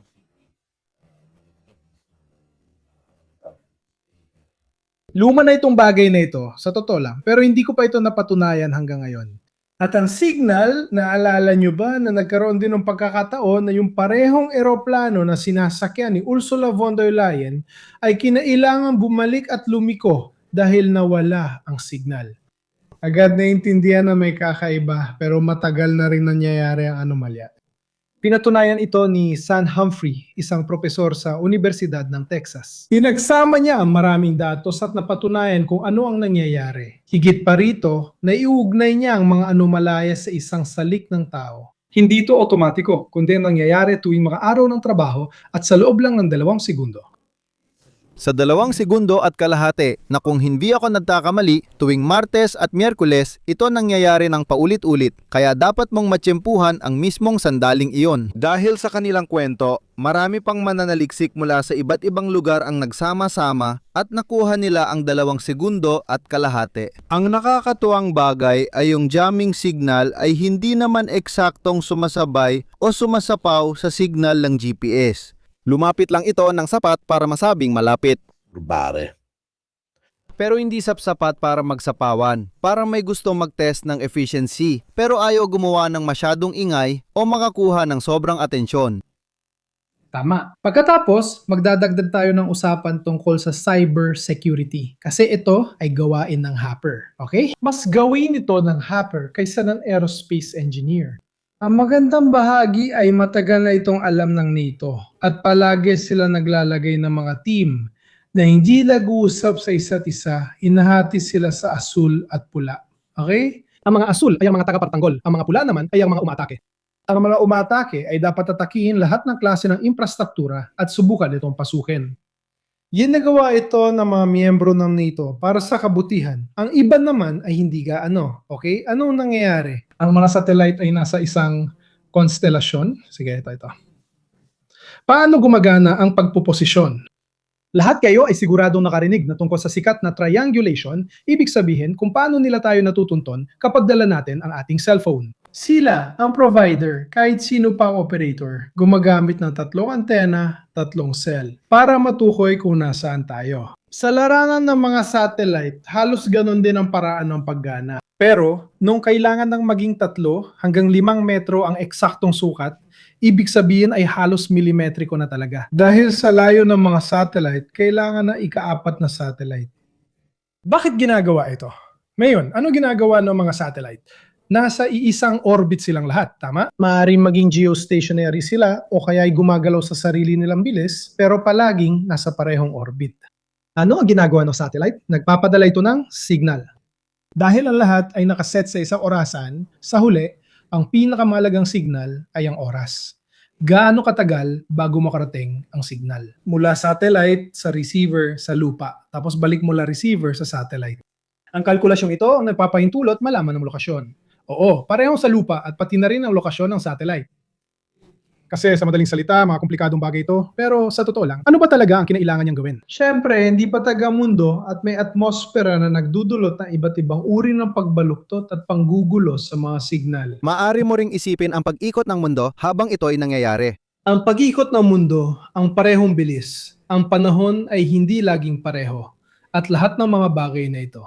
Luma na itong bagay na ito, sa totoo lang, pero hindi ko pa ito napatunayan hanggang ngayon. At ang signal, naalala nyo ba na nagkaroon din ng pagkakataon na yung parehong eroplano na sinasakyan ni Ursula von der Leyen ay kinailangan bumalik at lumiko dahil nawala ang signal. Agad naintindihan na may kakaiba pero matagal na rin nangyayari ang anomalya. Pinatunayan ito ni San Humphrey, isang propesor sa Universidad ng Texas. Pinagsama niya ang maraming datos at napatunayan kung ano ang nangyayari. Higit pa rito, naiugnay niya ang mga anomalaya sa isang salik ng tao. Hindi ito otomatiko, kundi nangyayari tuwing mga araw ng trabaho at sa loob lang ng 2 segundo. Sa 2 segundo at kalahati na kung hindi ako nagkakamali, tuwing Martes at Miyerkules, ito nangyayari ng paulit-ulit, kaya dapat mong matsyempuhan ang mismong sandaling iyon. Dahil sa kanilang kwento, marami pang mananaliksik mula sa iba't ibang lugar ang nagsama-sama at nakuha nila ang 2 segundo at kalahati. Ang nakakatuwang bagay ay yung jamming signal ay hindi naman eksaktong sumasabay o sumasapaw sa signal ng GPS. Lumapit lang ito ng sapat para masabing malapit. Rubare. Pero hindi sapat para magsapawan. Parang may gusto mag-test ng efficiency pero ayaw gumawa ng masyadong ingay o makakuha ng sobrang atensyon. Tama. Pagkatapos, magdadagdag tayo ng usapan tungkol sa cyber security. Kasi ito ay gawain ng hacker. Okay? Mas gawin ito ng hacker kaysa ng aerospace engineer. Ang magandang bahagi ay matagal na itong alam ng NATO at palagi sila naglalagay ng mga team na hindi nag-uusap sa isa't isa, inahati sila sa asul at pula. Okay? Ang mga asul ay ang mga tagapagtanggol, ang mga pula naman ay ang mga umatake. Ang mga umatake ay dapat atakihin lahat ng klase ng infrastruktura at subukan itong pasukin. Ginagawa ito ng mga miyembro ng NATO para sa kabutihan. Ang iba naman ay hindi gaano. Okay? Anong nangyayari? Ang mga satellite ay nasa isang konstelasyon. Sige, ito. Paano gumagana ang pagpuposisyon? Lahat kayo ay siguradong nakarinig na tungkol sa sikat na triangulation, ibig sabihin kung paano nila tayo natutunton kapag dala natin ang ating cellphone. Sila, ang provider, kahit sino pa ang operator, gumagamit ng 3 antena, 3 cell, para matukoy kung nasaan tayo. Sa larangan ng mga satellite, halos ganon din ang paraan ng paggana. Pero, nung kailangan ng maging 3 hanggang 5 metro ang eksaktong sukat, ibig sabihin ay halos milimetriko na talaga. Dahil sa layo ng mga satellite, kailangan na ika-4 na satellite. Bakit ginagawa ito? Ngayon, ano ginagawa ng mga satellite? Nasa iisang orbit silang lahat, tama? Maaaring maging geostationary sila o kaya ay gumagalaw sa sarili nilang bilis, pero palaging nasa parehong orbit. Ano ang ginagawa ng satellite? Nagpapadala ito ng signal. Dahil ang lahat ay nakaset sa isang orasan, sa huli, ang pinakamahalagang signal ay ang oras. Gaano katagal bago makarating ang signal? Mula satellite sa receiver sa lupa, tapos balik mula receiver sa satellite. Ang kalkulasyong ito ang nagpapahintulot malaman ng lokasyon. Oo, parehong sa lupa at pati na rin ang lokasyon ng satellite. Kasi sa madaling salita, mga komplikadong bagay ito. Pero sa totoo lang, ano ba talaga ang kinailangan niyang gawin? Siyempre, hindi pa taga-mundo at may atmosfera na nagdudulot ng iba't ibang uri ng pagbaluktot at panggugulo sa mga signal. Maaari mo ring isipin ang pag-ikot ng mundo habang ito ay nangyayari. Ang pag-ikot ng mundo ang parehong bilis. Ang panahon ay hindi laging pareho. At lahat ng mga bagay na ito.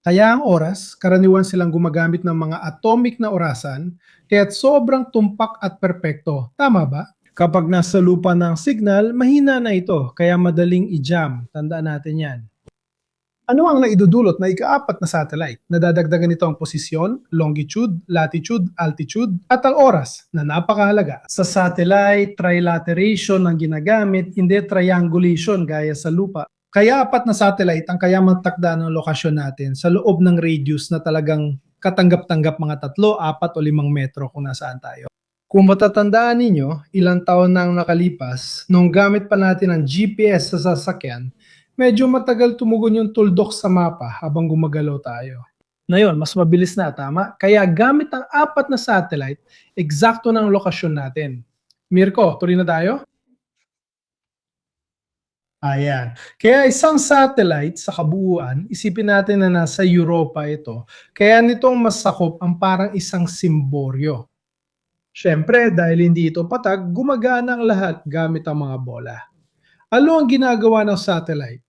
Kaya ang oras, karaniwan silang gumagamit ng mga atomic na orasan, kaya't sobrang tumpak at perpekto. Tama ba? Kapag nasa lupa ng signal, mahina na ito, kaya madaling i-jam. Tandaan natin yan. Ano ang naidudulot na ika-4 na satellite? Nadadagdagan nito ang posisyon, longitude, latitude, altitude, at ang oras na napakahalaga. Sa satellite, trilateration ang ginagamit, hindi triangulation gaya sa lupa. Kaya 4 na satellite ang kaya magtakda ng lokasyon natin sa loob ng radius na talagang katanggap-tanggap mga 3, 4 o 5 metro kung nasaan tayo. Kung matatandaan ninyo, ilang taon na ang nakalipas, nung gamit pa natin ang GPS sa sasakyan, medyo matagal tumugon yung tuldok sa mapa habang gumagalaw tayo. Ngayon, mas mabilis na, tama? Kaya gamit ang 4 na satellite, eksakto ng lokasyon natin. Mirko, tuloy na tayo? Ayan. Kaya isang satellite sa kabuuan, isipin natin na nasa Europa ito, kaya nitong masakop ang parang isang simboryo. Siyempre, dahil hindi ito patag, gumagana ang lahat gamit ang mga bola. Ano ang ginagawa ng satellite?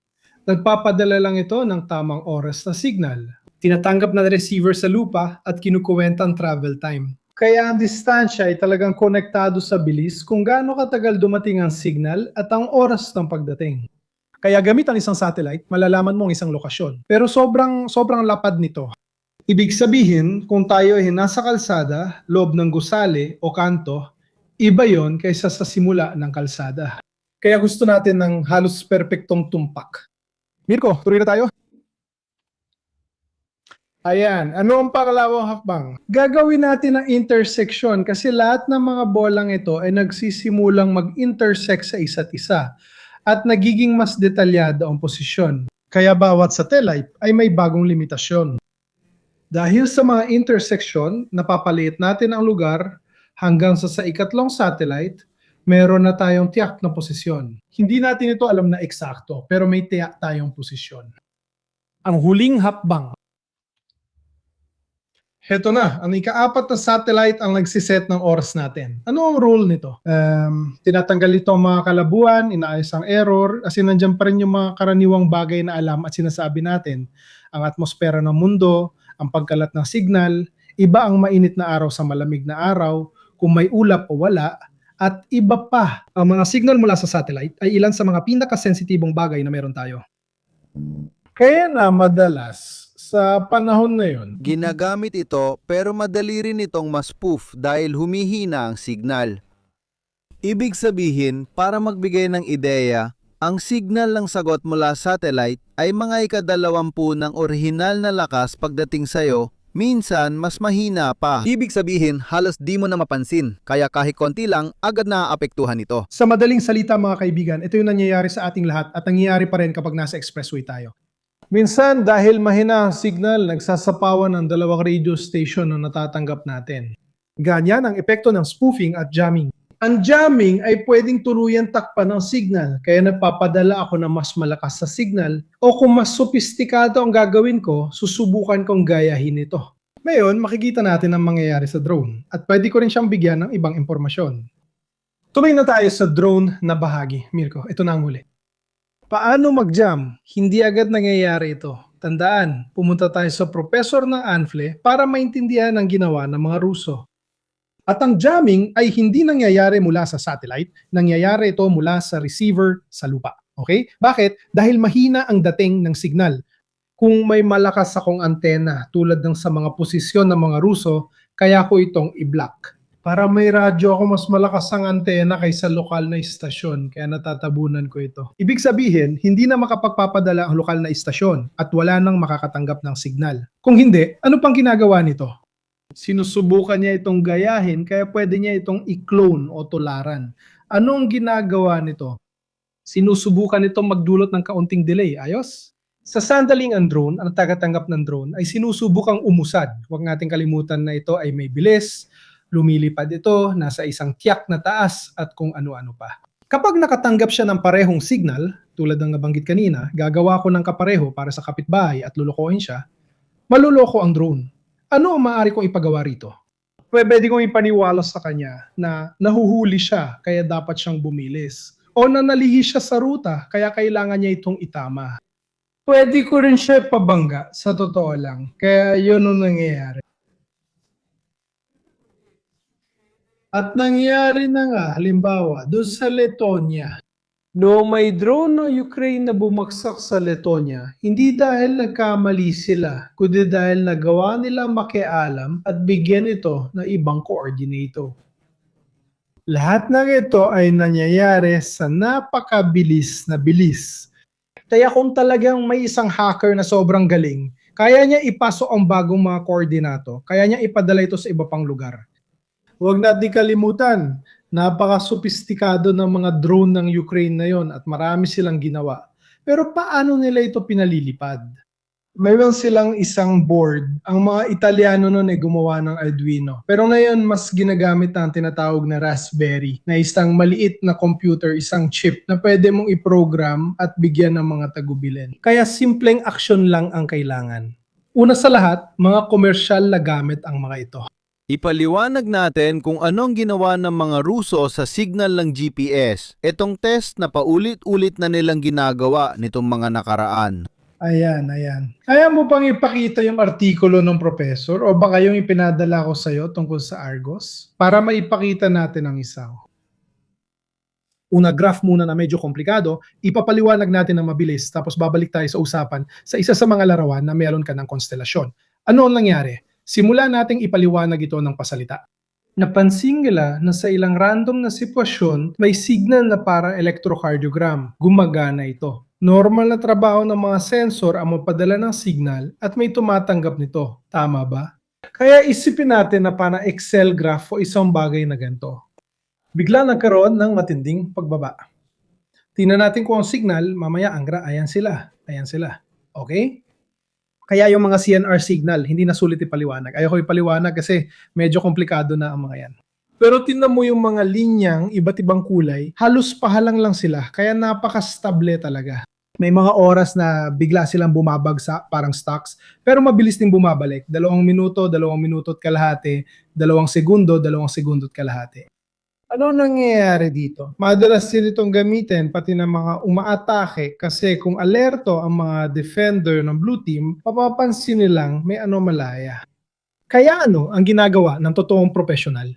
Nagpapadala lang ito ng tamang oras na signal. Tinatanggap ng receiver sa lupa at kinukuwenta ang travel time. Kaya ang distansya ay talagang konektado sa bilis kung gaano katagal dumating ang signal at ang oras ng pagdating. Kaya gamit ang isang satellite, malalaman mo ang isang lokasyon. Pero sobrang lapad nito. Ibig sabihin, kung tayo ay nasa kalsada, loob ng gusali o kanto, iba yon kaysa sa simula ng kalsada. Kaya gusto natin ng halos perpektong tumpak. Mirko, tuloy na tayo. Ayan, ano ang pangalawang hakbang? Gagawin natin ang intersection kasi lahat ng mga bolang ito ay nagsisimulang mag-intersect sa isa't isa at nagiging mas detalyado ang posisyon. Kaya bawat satellite ay may bagong limitasyon. Dahil sa mga intersection, napapaliit natin ang lugar hanggang sa ikatlong satellite, meron na tayong tiyak na posisyon. Hindi natin ito alam na eksakto, pero may tiyak tayong posisyon. Ang huling hakbang. Heto na, ang ika-4 na satellite ang nagsiset ng oras natin. Ano ang role nito? Tinatanggal ito ang mga kalabuan, inaayos ang error, kasi nandiyan pa rin yung mga karaniwang bagay na alam at sinasabi natin. Ang atmosfera ng mundo, ang pagkalat ng signal, iba ang mainit na araw sa malamig na araw, kung may ulap o wala, at iba pa. Ang mga signal mula sa satellite ay ilan sa mga pinakasensitibong bagay na meron tayo. Kaya na madalas, sa panahon na yun, Ginagamit ito pero madali rin itong ma-spoof dahil humihina ang signal. Ibig sabihin, para magbigay ng ideya, ang signal ng sagot mula satellite ay mga 20 ng orihinal na lakas pagdating sa'yo, minsan mas mahina pa. Ibig sabihin, halos di mo na mapansin, kaya kahit konti lang, agad naaapektuhan ito. sa madaling salita mga kaibigan, ito yung nangyayari sa ating lahat at nangyayari pa rin kapag nasa expressway tayo. Minsan dahil mahina ang signal, nagsasapawan ng 2 radio station na natatanggap natin. Ganyan ang epekto ng spoofing at jamming. Ang jamming ay pwedeng tuluyan takpan ng signal, kaya nagpapadala ako ng mas malakas sa signal o kung mas sopistikado ang gagawin ko, susubukan kong gayahin ito. Ngayon, makikita natin ang mangyayari sa drone at pwede ko rin siyang bigyan ng ibang impormasyon. Tuloy na tayo sa drone na bahagi. Mirko, ito na ang huli. Paano mag-jam? Hindi agad nangyayari ito. Tandaan, pumunta tayo sa professor ng ANFLE para maintindihan ang ginawa ng mga Ruso. At ang jamming ay hindi nangyayari mula sa satellite, nangyayari ito mula sa receiver sa lupa. Okay? Bakit? Dahil mahina ang dating ng signal. Kung may malakas akong antena tulad ng sa mga posisyon ng mga Ruso, kaya ko itong i-block. Para may radyo ako mas malakas ang antena kaysa lokal na istasyon, kaya natatabunan ko ito. Ibig sabihin, hindi na makapagpapadala ang lokal na istasyon at wala nang makakatanggap ng signal. Kung hindi, ano pang ginagawa nito? Sinusubukan niya itong gayahin kaya pwede niya itong i-clone o tularan. Anong ginagawa nito? Sinusubukan itong magdulot ng kaunting delay. Ayos? Sa sandaling ang drone, ang tagatanggap ng drone ay sinusubukang umusad. Huwag nating kalimutan na ito ay may bilis, lumilipad ito, nasa isang tiyak na taas at kung ano-ano pa. Kapag nakatanggap siya ng parehong signal, tulad ng nabanggit kanina, gagawa ko ng kapareho para sa kapitbahay at lulukohin siya, maluloko ang drone. Ano ang maaari kong ipagawa rito? Pwede kong ipaniwala sa kanya na nahuhuli siya kaya dapat siyang bumilis. O na nalihi siya sa ruta kaya kailangan niya itong itama. Pwede ko rin siya ipabangga sa totoo lang. Kaya yun ang nangyayari. At nangyari na nga, halimbawa, doon sa Letonia, noong may drone ng Ukraine na bumagsak sa Letonia, hindi dahil nagkamali sila, kundi dahil nagawa nila makialam at bigyan ito ng ibang coordinator. Lahat ng ito ay nangyayari sa napakabilis na bilis. Kaya kung talagang may isang hacker na sobrang galing, kaya niya ipasok ang bagong mga koordinato, kaya niya ipadala ito sa iba pang lugar. Huwag natin kalimutan, napaka-sopistikado ng mga drone ng Ukraine na yon at marami silang ginawa. Pero paano nila ito pinalilipad? Mayroon silang isang board. Ang mga Italiano noon ay gumawa ng Arduino. Pero ngayon, mas ginagamit ang tinatawag na Raspberry, na isang maliit na computer, isang chip na pwede mong i-program at bigyan ng mga tagubilin. Kaya simpleng aksyon lang ang kailangan. Una sa lahat, mga komersyal na gamit ang mga ito. Ipaliwanag natin kung anong ginawa ng mga Ruso sa signal ng GPS. Itong test na paulit-ulit na nilang ginagawa nitong mga nakaraan. Ayan, ayan. Kaya mo bang ipakita yung artikulo ng professor o baka yung ipinadala ko sa'yo tungkol sa Argos? Para maipakita natin ang isa. Una, graph muna na medyo komplikado, ipapaliwanag natin ng mabilis tapos babalik tayo sa usapan sa isa sa mga larawan na meron ka ng konstelasyon. Ano ang nangyari? Simula nating ipaliwanag ito ng pasalita. Napansin nila na sa ilang random na sitwasyon, may signal na parang electrocardiogram. Gumagana ito. Normal na trabaho ng mga sensor ang mapadala ng signal at may tumatanggap nito. Tama ba? Kaya isipin natin na parang Excel graph o isang bagay na ganito. Bigla nagkaroon ng matinding pagbaba. Tingnan natin kung ang signal, mamaya ayan sila. Ayan sila. Okay? Kaya yung mga CNR signal, hindi na sulit ipaliwanag. Ayoko ipaliwanag kasi medyo komplikado na ang mga yan. Pero tingnan mo yung mga linyang iba't ibang kulay, halos pahalang lang sila, kaya napaka-stable talaga. May mga oras na bigla silang bumabagsak, parang stocks, pero mabilis din bumabalik. 2 minuto, 2 minuto at kalahati, 2 segundo, 2 segundo at kalahati. Ano nangyayari dito? Madalas din itong gamitin pati ng mga umaatake kasi kung alerto ang mga defender ng blue team, papapansin nilang may anomalaya. Kaya ano ang ginagawa ng totoong profesional?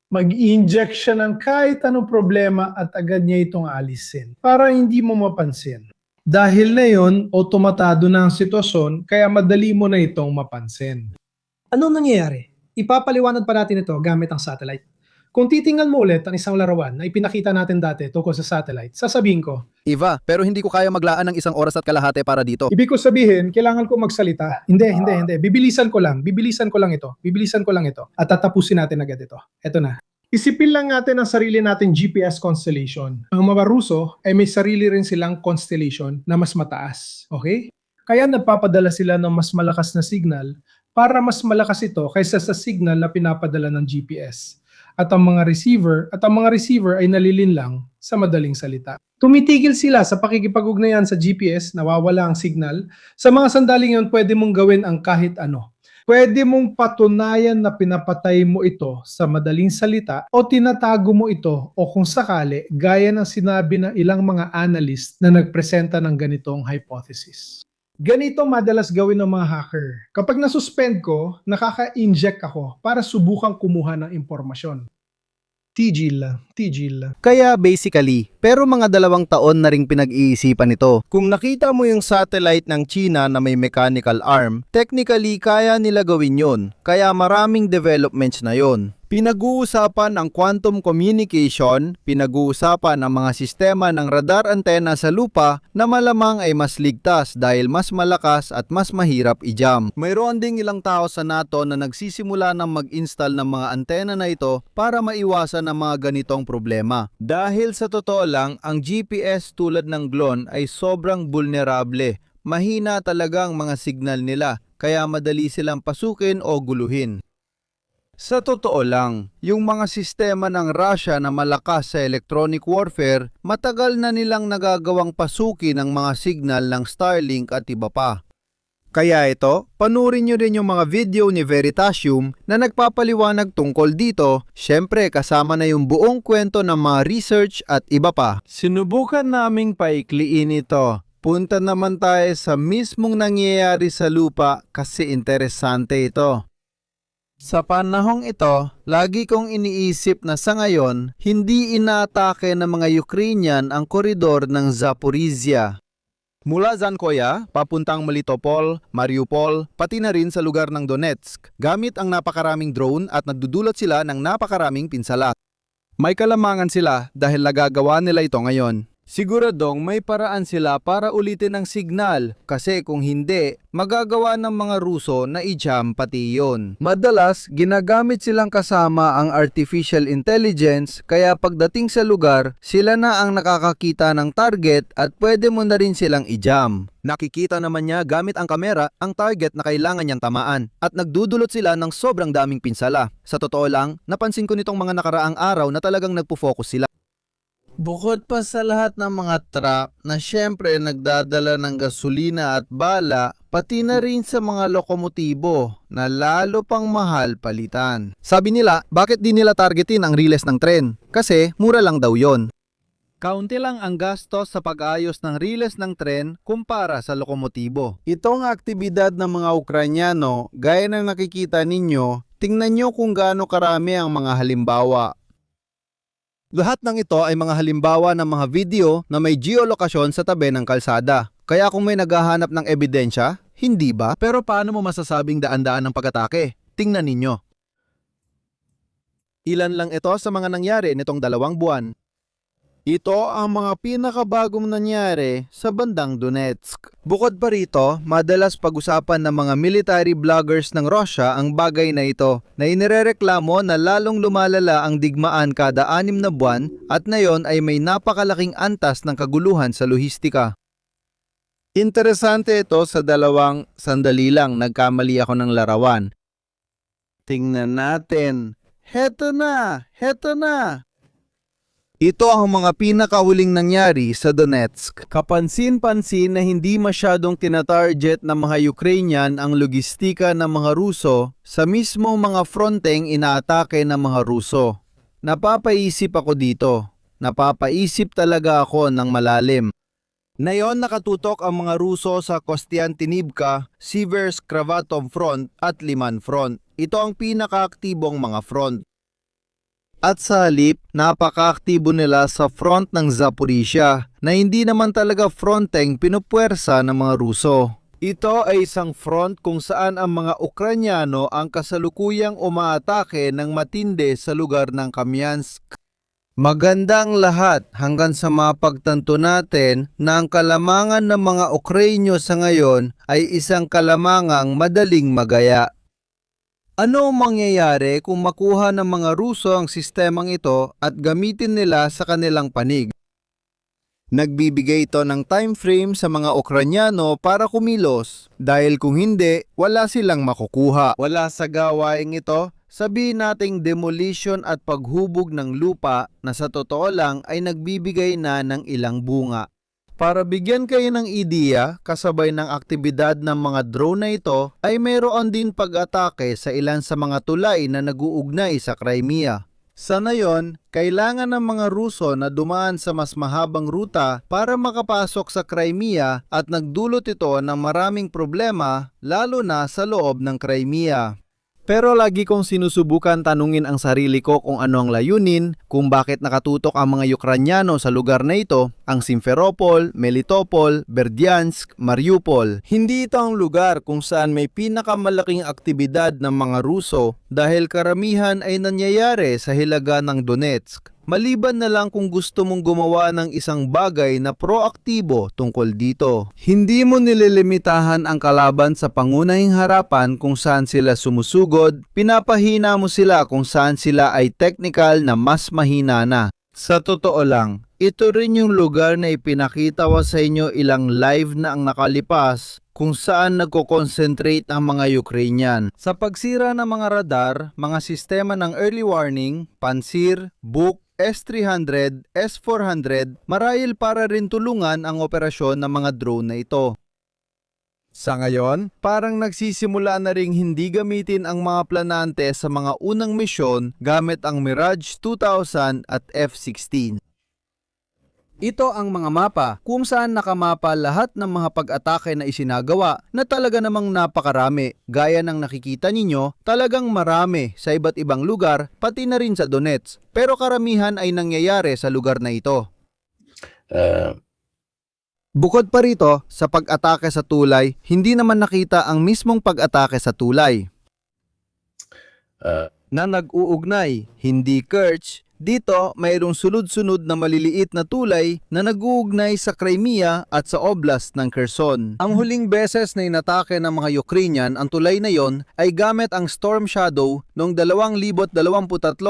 Mag-i-inject siya ng kahit anong problema at agad niya itong alisin para hindi mo mapansin. Dahil na yon, otomatado na ang sitwasyon kaya madali mo na itong mapansin. Ano nangyayari? Ipapaliwanag pa natin ito gamit ang satellite. Kung titingnan mo ulit ang isang larawan na ipinakita natin dati tungkol sa satellite, sasabihin ko, Iva, pero hindi ko kaya maglaan ng 1 oras at kalahati para dito. ibig ko sabihin, kailangan ko magsalita. Hindi. Bibilisan ko lang ito. At tatapusin natin agad ito. Ito na. Isipin lang natin ang sarili natin GPS constellation. Ang mga Ruso ay may sarili rin silang constellation na mas mataas. Okay? Kaya nagpapadala sila ng mas malakas na signal para mas malakas ito kaysa sa signal na pinapadala ng GPS. At ang mga receiver ay nalilinlang sa madaling salita. Tumitigil sila sa pakikipag-ugnayan sa GPS, nawawala ang signal. Sa mga sandaling yun, pwede mong gawin ang kahit ano. Pwede mong patunayan na pinapatay mo ito sa madaling salita o tinatago mo ito o kung sakali, gaya ng sinabi ng ilang mga analyst na nagpresenta ng ganitong hypothesis. Ganito madalas gawin ng mga hacker. Kapag nasuspend ko, nakaka-inject ako para subukang kumuha ng impormasyon. Tigil. Kaya basically, pero mga 2 taon na ring pinag-iisipan ito. Kung nakita mo yung satellite ng China na may mechanical arm, technically kaya nila gawin yon. Kaya maraming developments na yon. Pinag-uusapan ang quantum communication, pinag-uusapan ang mga sistema ng radar antena sa lupa na malamang ay mas ligtas dahil mas malakas at mas mahirap i-jam. Mayroon ding ilang tao sa NATO na nagsisimula ng mag-install ng mga antena na ito para maiwasan ang mga ganitong problema. Dahil sa totoo lang, ang GPS tulad ng GLON ay sobrang vulnerable. Mahina talaga ang mga signal nila, kaya madali silang pasukin o guluhin. Sa totoo lang, yung mga sistema ng Russia na malakas sa electronic warfare, matagal na nilang nagagawang pasukin ang mga signal ng Starlink at iba pa. Kaya ito, panurin nyo din yung mga video ni Veritasium na nagpapaliwanag tungkol dito, syempre kasama na yung buong kwento ng mga research at iba pa. Sinubukan naming paikliin ito. Punta naman tayo sa mismong nangyayari sa lupa kasi interesante ito. Sa panahong ito, lagi kong iniisip na sa ngayon, hindi inaatake ng mga Ukrainian ang koridor ng Zaporizhia. Mula Zankoya, papuntang Melitopol, Mariupol, pati na rin sa lugar ng Donetsk, gamit ang napakaraming drone at nagdudulot sila ng napakaraming pinsala. May kalamangan sila dahil nagagawa nila ito ngayon. Siguradong may paraan sila para ulitin ang signal kasi kung hindi, magagawa ng mga Ruso na i-jam pati yun. Madalas, ginagamit silang kasama ang artificial intelligence kaya pagdating sa lugar, sila na ang nakakakita ng target at pwede mo na rin silang i-jam. Nakikita naman niya gamit ang kamera ang target na kailangan niyang tamaan at nagdudulot sila ng sobrang daming pinsala. Sa totoo lang, napansin ko nitong mga nakaraang araw na talagang nagpo-focus sila. Bukod pa sa lahat ng mga truck na syempre nagdadala ng gasolina at bala, pati na rin sa mga lokomotibo na lalo pang mahal palitan. Sabi nila, bakit di nila targetin ang riles ng tren? Kasi mura lang daw yon. Kaunti lang ang gastos sa pag-ayos ng riles ng tren kumpara sa lokomotibo. Itong aktibidad ng mga Ukrainyano, gaya ng nakikita ninyo, tingnan nyo kung gaano karami ang mga halimbawa. Lahat ng ito ay mga halimbawa ng mga video na may geolokasyon sa tabi ng kalsada. Kaya kung may naghahanap ng ebidensya, hindi ba? Pero paano mo masasabing daan-daan ng pag-atake? Tingnan ninyo. Ilan lang ito sa mga nangyari nitong 2 buwan. Ito ang mga pinakabagong nangyari sa bandang Donetsk. Bukod pa rito, madalas pag-usapan ng mga military bloggers ng Russia ang bagay na ito na inirereklamo na lalong lumalala ang digmaan kada 6 na buwan at ngayon ay may napakalaking antas ng kaguluhan sa lohistika. Interesante ito sa dalawang sandali lang nagkamali ako ng larawan. Tingnan natin. Heto na! Heto na! Ito ang mga pinakahuling nangyari sa Donetsk. Kapansin-pansin na hindi masyadong tinatarget ng mga Ukrainian ang logistika ng mga Ruso sa mismong mga fronteng inaatake ng mga Ruso. Napapaisip ako dito. Napapaisip talaga ako ng malalim. Ngayon nakatutok ang mga Ruso sa Kostiantynivka, Siversk, Kravatov Front at Liman Front. Ito ang pinakaaktibong mga front. At sa halip, napaka-aktibo nila sa front ng Zaporizhia na hindi naman talaga fronteng pinupuwersa ng mga Ruso. Ito ay isang front kung saan ang mga Ukrainyano ang kasalukuyang umaatake ng matindi sa lugar ng Kamyansk. Maganda ang lahat hanggang sa mapagtanto natin na ang kalamangan ng mga Ukrainyo sa ngayon ay isang kalamangang madaling magaya. Ano ang mangyayari kung makuha ng mga Ruso ang sistemang ito at gamitin nila sa kanilang panig? Nagbibigay ito ng time frame sa mga Ukrainyano para kumilos dahil kung hindi, wala silang makukuha. Wala sa gawaing ito, sabihin nating demolition at paghubog ng lupa na sa totoo lang ay nagbibigay na ng ilang bunga. Para bigyan kayo ng ideya, kasabay ng aktibidad ng mga drone na ito ay mayroon din pag-atake sa ilan sa mga tulay na nag-uugnay sa Crimea. Sa ngayon, kailangan ng mga Ruso na dumaan sa mas mahabang ruta para makapasok sa Crimea at nagdulot ito ng maraming problema lalo na sa loob ng Crimea. Pero lagi kong sinusubukan tanungin ang sarili ko kung ano ang layunin, kung bakit nakatutok ang mga Ukrainyano sa lugar na ito, ang Simferopol, Melitopol, Berdyansk, Mariupol. Hindi ito ang lugar kung saan may pinakamalaking aktibidad ng mga Ruso dahil karamihan ay nangyayari sa hilaga ng Donetsk. Maliban na lang kung gusto mong gumawa ng isang bagay na proaktibo tungkol dito. Hindi mo nililimitahan ang kalaban sa pangunahing harapan kung saan sila sumusugod, pinapahina mo sila kung saan sila ay technical na mas mahina na. Sa totoo lang, ito rin yung lugar na ipinakita ko sa inyo ilang live na ang nakalipas kung saan nagko-concentrate ang mga Ukrainian. Sa pagsira ng mga radar, mga sistema ng early warning, pansir, Buk, S-300, S-400, marahil para rin tulungan ang operasyon ng mga drone na ito. Sa ngayon, parang nagsisimula na ring hindi gamitin ang mga planante sa mga unang misyon gamit ang Mirage 2000 at F-16. Ito ang mga mapa kung saan nakamapa lahat ng mga pag-atake na isinagawa na talaga namang napakarami. Gaya ng nakikita ninyo, talagang marami sa iba't ibang lugar, pati na rin sa Donetsk. Pero karamihan ay nangyayari sa lugar na ito. Bukod pa rito, sa pag-atake sa tulay, hindi naman nakita ang mismong pag-atake sa tulay na nag-uugnay, hindi Kerch. Dito, mayroong sunod-sunod na maliliit na tulay na nag-uugnay sa Crimea at sa Oblast ng Kherson. Ang huling beses na inatake ng mga Ukrainian ang tulay na yon ay gamit ang Storm Shadow noong 2023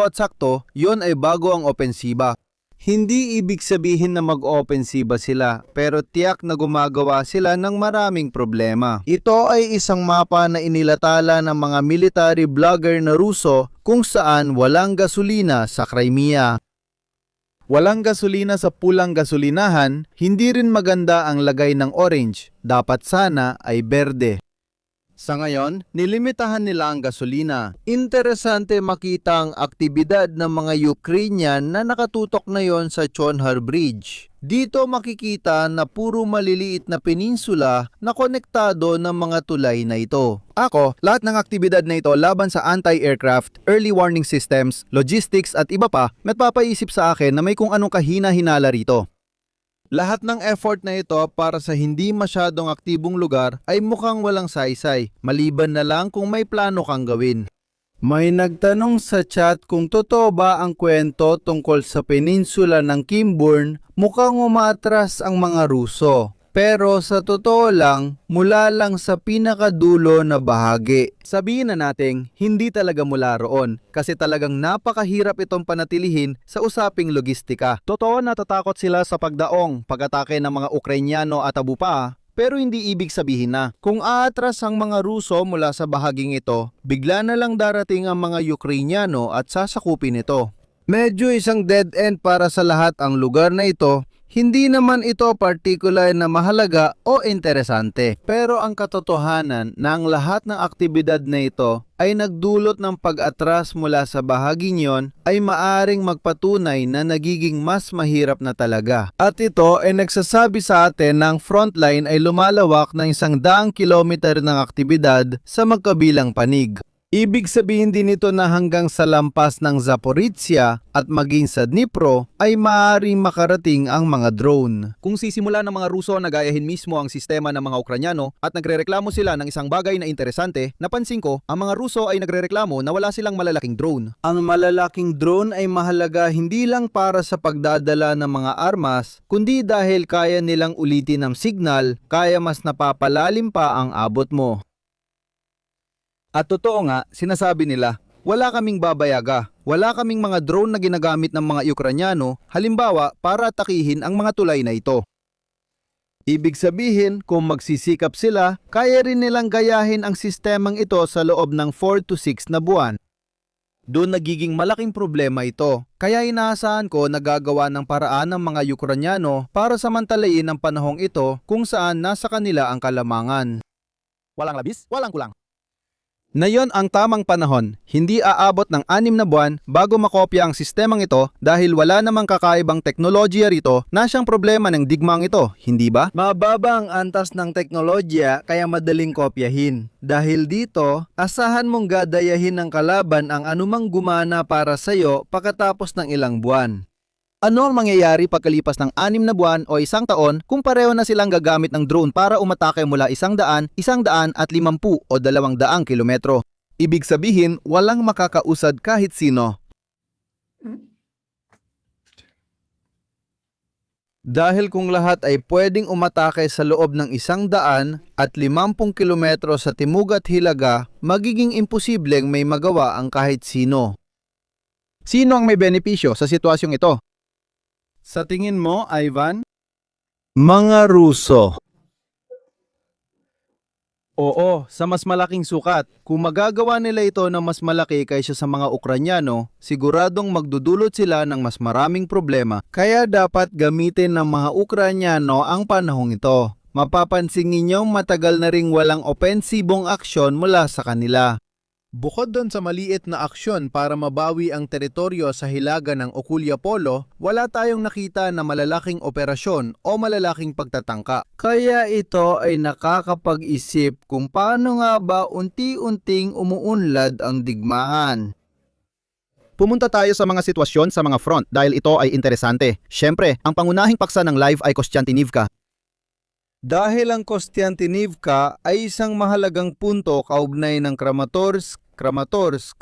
at sakto, yon ay bago ang opensiba. Hindi ibig sabihin na mag-opensiba sila, pero tiyak na gumagawa sila ng maraming problema. Ito ay isang mapa na inilatala ng mga military blogger na Ruso kung saan walang gasolina sa Crimea. Walang gasolina sa pulang gasolinahan, hindi rin maganda ang lagay ng orange. Dapat sana ay berde. Sa ngayon, nilimitahan nila ang gasolina. Interesante makita ang aktibidad ng mga Ukrainian na nakatutok na yon sa Chonhar Bridge. Dito makikita na puro maliliit na peninsula na konektado ng mga tulay na ito. Lahat ng aktibidad na ito laban sa anti-aircraft, early warning systems, logistics at iba pa, magpapaisip sa akin na may kung anong kahina-hinala rito. Lahat ng effort na ito para sa hindi masyadong aktibong lugar ay mukhang walang saysay, maliban na lang kung may plano kang gawin. May nagtanong sa chat kung totoo ba ang kwento tungkol sa peninsula ng Kimburn, mukhang umaatras ang mga Ruso. Pero sa totoo lang, mula lang sa pinakadulo na bahagi. Sabihin na nating, hindi talaga mula roon kasi talagang napakahirap itong panatilihin sa usaping logistika. Totoo natatakot sila sa pagdaong, pag-atake ng mga Ukrainyano at Abu pa, pero hindi ibig sabihin na kung aatras ang mga Ruso mula sa bahaging ito, bigla na lang darating ang mga Ukrainyano at sasakupin ito. Medyo isang dead end para sa lahat ang lugar na ito. Hindi naman ito partikular na mahalaga o interesante. Pero ang katotohanan na ang lahat ng aktibidad na ito ay nagdulot ng pag-atras mula sa bahaging yon ay maaring magpatunay na nagiging mas mahirap na talaga. At ito ay nagsasabi sa atin na ang frontline ay lumalawak ng 100 kilometer ng aktibidad sa magkabilang panig. Ibig sabihin din ito na hanggang sa lampas ng Zaporizhia at maging sa Dnipro ay maaaring makarating ang mga drone. Kung sisimula ng mga Ruso na gayahin mismo ang sistema ng mga Ukrainyano at nagrereklamo sila ng isang bagay na interesante, napansin ko, ang mga Ruso ay nagrereklamo na wala silang malalaking drone. Ang malalaking drone ay mahalaga hindi lang para sa pagdadala ng mga armas, kundi dahil kaya nilang ulitin ang signal, kaya mas napapalalim pa ang abot mo. At totoo nga, sinasabi nila, wala kaming babayaga, wala kaming mga drone na ginagamit ng mga Ukrainyano, halimbawa para atakihin ang mga tulay na ito. Ibig sabihin, kung magsisikap sila, kaya rin nilang gayahin ang sistemang ito sa loob ng 4 to 6 na buwan. Doon nagiging malaking problema ito, kaya inaasahan ko na gagawa ng paraan ng mga Ukrainyano para samantalain ang panahong ito kung saan nasa kanila ang kalamangan. Walang labis, walang kulang. Na yon ang tamang panahon, hindi aabot ng 6 na buwan bago makopya ang sistemang ito dahil wala namang kakaibang teknolohiya rito na siyang problema ng digmang ito, hindi ba? Mababa ang antas ng teknolohiya kaya madaling kopyahin. Dahil dito, asahan mong gadayahin ng kalaban ang anumang gumana para sa'yo pagkatapos ng ilang buwan. Ano ang mangyayari pagkalipas ng 6 na buwan o 1 taon kung pareho na silang gagamit ng drone para umatake mula 100, 150 o 200 kilometro? Ibig sabihin, walang makakausad kahit sino. Dahil kung lahat ay pwedeng umatake sa loob ng 100 at 50 kilometro sa timog at hilaga, magiging imposibleng may magawa ang kahit sino. Sino ang may benepisyo sa sitwasyong ito? Sa tingin mo, Ivan? Mga Ruso. Oo, sa mas malaking sukat. Kung magagawa nila ito na mas malaki kaysa sa mga Ukrainyano, siguradong magdudulot sila ng mas maraming problema. Kaya dapat gamitin ng mga Ukrainyano ang panahong ito. Mapapansin ninyong matagal na ring walang opensibong aksyon mula sa kanila. Bukod doon sa maliit na aksyon para mabawi ang teritoryo sa hilaga ng Okulya Polo, wala tayong nakita na malalaking operasyon o malalaking pagtatangka. Kaya ito ay nakakapag-isip kung paano nga ba unti-unting umuunlad ang digmaan. Pumunta tayo sa mga sitwasyon sa mga front dahil ito ay interesante. Siyempre, ang pangunahing paksa ng live ay Kostiantynivka. Dahil ang Kostiantynivka ay isang mahalagang punto kaugnay ng Kramatorsk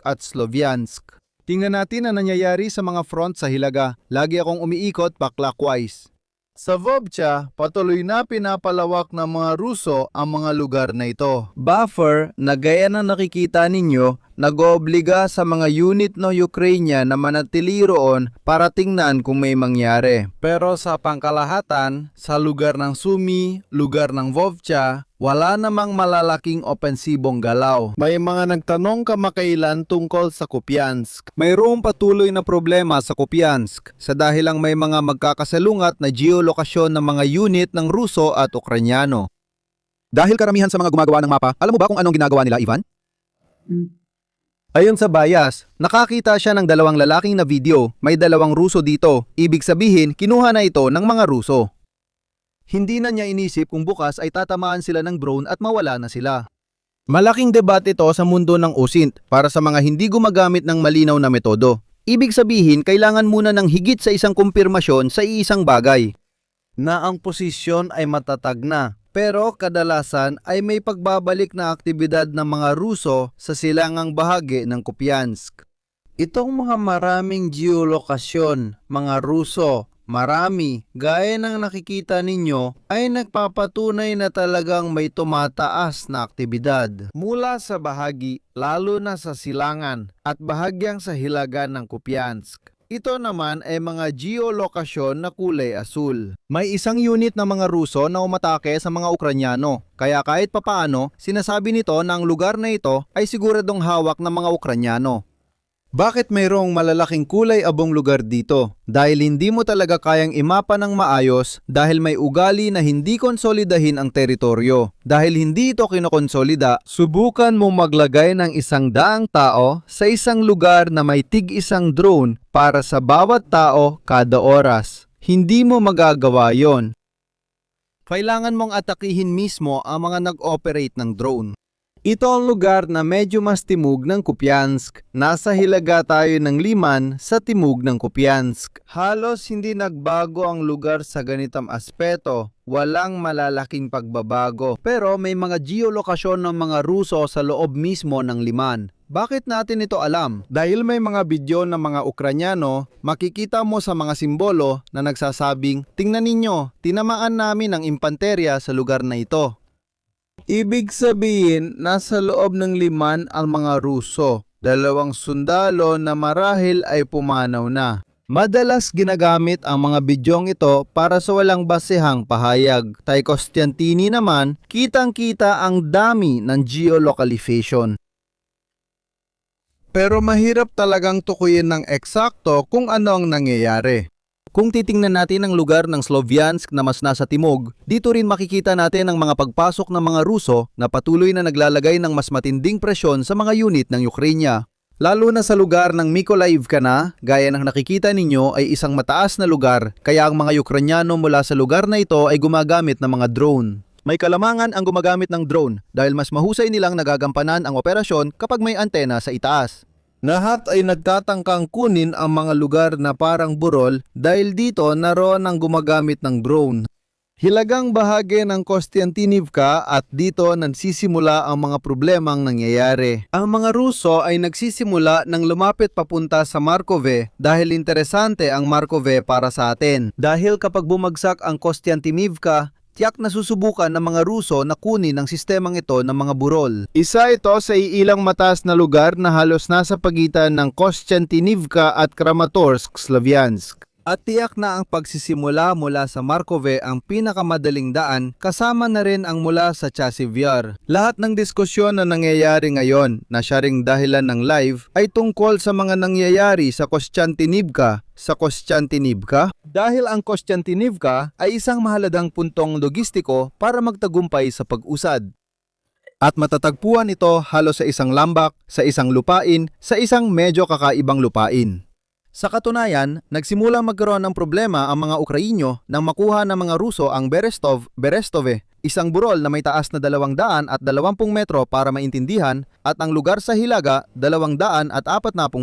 at Sloviansk. Tingnan natin ang nangyayari sa mga front sa hilaga. Lagi akong umiikot pa clockwise. Sa Vovcha, patuloy na pinapalawak ng mga Ruso ang mga lugar na ito. Buffer na gaya na nakikita ninyo nag-oobliga sa mga unit ng Ukraine na manatili roon para tingnan kung may mangyari. Pero sa pangkalahatan, sa lugar ng Sumy, lugar ng Vovcha, wala namang malalaking opensibong galaw. May mga nagtanong kamakailan tungkol sa Kupiansk. Mayroong patuloy na problema sa Kupiansk sa dahilang may mga magkakasalungat na geolokasyon ng mga unit ng Ruso at Ukrainyano. Dahil karamihan sa mga gumagawa ng mapa, alam mo ba kung anong ginagawa nila, Ivan? Ayon sa bias, nakakita siya ng dalawang lalaking na video, may dalawang Ruso dito. Ibig sabihin, kinuha na ito ng mga Ruso. Hindi na niya inisip kung bukas ay tatamaan sila ng drone at mawala na sila. Malaking debate ito sa mundo ng OSINT para sa mga hindi gumagamit ng malinaw na metodo. Ibig sabihin, kailangan muna ng higit sa isang kumpirmasyon sa iisang bagay. Na ang posisyon ay matatag na. Pero kadalasan ay may pagbabalik na aktibidad ng mga Ruso sa silangang bahagi ng Kupiansk. Itong mga maraming geolokasyon, mga Ruso, marami, gaya ng nakikita ninyo, ay nagpapatunay na talagang may tumataas na aktibidad. Mula sa bahagi, lalo na sa silangan at bahagyang sa hilaga ng Kupiansk. Ito naman ay mga geolokasyon na kulay asul. May isang unit ng mga Ruso na umatake sa mga Ukrainyano, kaya kahit papaano, sinasabi nito na ang lugar na ito ay siguradong hawak ng mga Ukrainyano. Bakit mayroong malalaking kulay abong lugar dito? Dahil hindi mo talaga kayang imapa ng maayos dahil may ugali na hindi konsolidahin ang teritoryo. Dahil hindi ito kinokonsolida, subukan mo maglagay ng 100 tao sa isang lugar na may tig-isang drone para sa bawat tao kada oras. Hindi mo magagawa yon. Kailangan mong atakihin mismo ang mga nag-operate ng drone. Ito ang lugar na medyo mas timog ng Kupiansk. Nasa hilaga tayo ng Liman sa timog ng Kupiansk. Halos hindi nagbago ang lugar sa ganitong aspeto. Walang malalaking pagbabago. Pero may mga geolokasyon ng mga Ruso sa loob mismo ng Liman. Bakit natin ito alam? Dahil may mga video ng mga Ukrainyano, makikita mo sa mga simbolo na nagsasabing, "Tingnan ninyo, tinamaan namin ang impanterya sa lugar na ito." Ibig sabihin, nasa loob ng Liman ang mga Ruso. 2 sundalo na marahil ay pumanaw na. Madalas ginagamit ang mga bidyong ito para sa walang basehang pahayag. Tay Costantini naman, kitang-kita ang dami ng geolocalization. Pero mahirap talagang tukuyin ng eksakto kung ano ang nangyayari. Kung titingnan natin ang lugar ng Sloviansk na mas nasa timog, dito rin makikita natin ang mga pagpasok ng mga Ruso na patuloy na naglalagay ng mas matinding presyon sa mga unit ng Ukraine. Lalo na sa lugar ng Mykolaiv na, gaya ng nakikita ninyo ay isang mataas na lugar, kaya ang mga Ukrainyano mula sa lugar na ito ay gumagamit ng mga drone. May kalamangan ang gumagamit ng drone dahil mas mahusay nilang nagagampanan ang operasyon kapag may antena sa itaas. Lahat ay nagtatangkang kunin ang mga lugar na parang burol dahil dito naroon ang gumagamit ng drone. Hilagang bahagi ng Kostiantynivka at dito nagsisimula ang mga problemang nangyayari. Ang mga Ruso ay nagsisimula ng lumapit papunta sa Markove dahil interesante ang Markove para sa atin. Dahil kapag bumagsak ang Kostiantynivka, tiyak na susubukan ng mga Ruso na kunin ang sistemang ito ng mga burol. Isa ito sa ilang mataas na lugar na halos nasa pagitan ng Kostiantynivka at Kramatorsk, Sloviansk. At tiyak na ang pagsisimula mula sa Markove ang pinakamadaling daan, kasama na rin ang mula sa Chasiv Yar. Lahat ng diskusyon na nangyayari ngayon na siya ring dahilan ng live ay tungkol sa mga nangyayari sa Kostiantynivka. Dahil ang Kostiantynivka ay isang mahalagang puntong logistiko para magtagumpay sa pag-usad. At matatagpuan ito halos sa isang lambak, sa isang lupain, sa isang medyo kakaibang lupain. Sa katunayan, nagsimulang magkaroon ng problema ang mga Ukrainyo nang makuha ng mga Ruso ang Berestove, isang burol na may taas na 220 metro para maintindihan at ang lugar sa hilaga 240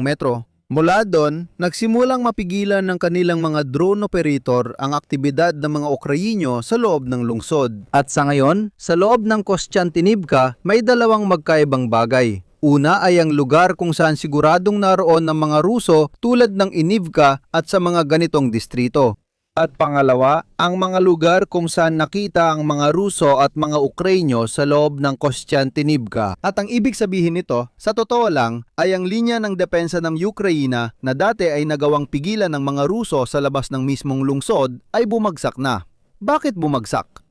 metro. Mula doon, nagsimulang mapigilan ng kanilang mga drone operator ang aktibidad ng mga Ukrainyo sa loob ng lungsod. At sa ngayon, sa loob ng Kostiantynivka may 2 magkaibang bagay. Una ay ang lugar kung saan siguradong naroon ng mga Ruso tulad ng Inivka at sa mga ganitong distrito. At pangalawa, ang mga lugar kung saan nakita ang mga Ruso at mga Ukrainyo sa loob ng Kostiantynivka. At ang ibig sabihin nito, sa totoo lang, ay ang linya ng depensa ng Ukraina na dati ay nagawang pigilan ng mga Ruso sa labas ng mismong lungsod ay bumagsak na. Bakit bumagsak?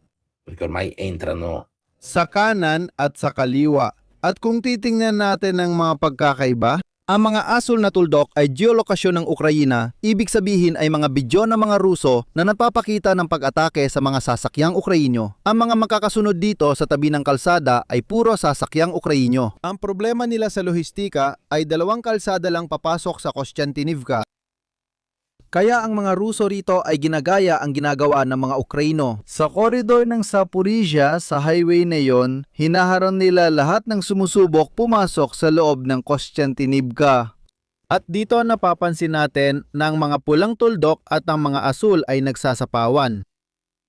Perché ormai entrano. Sa kanan at sa kaliwa. At kung titingnan natin ang mga pagkakaiba, ang mga asul na tuldok ay geolokasyon ng Ukraina, ibig sabihin ay mga bidyo ng mga Ruso na nagpapakita ng pag-atake sa mga sasakyang Ukrainyo. Ang mga makakasunod dito sa tabi ng kalsada ay puro sasakyang Ukrainyo. Ang problema nila sa lohistika ay 2 kalsada lang papasok sa Kostiantynivka. Kaya ang mga Ruso rito ay ginagaya ang ginagawa ng mga Ukraino. Sa koridor ng Zaporizhia, sa highway na yon, hinaharang nila lahat ng sumusubok pumasok sa loob ng Kostiantynivka. At dito napapansin natin na ang mga pulang tuldok at ang mga asul ay nagsasapawan.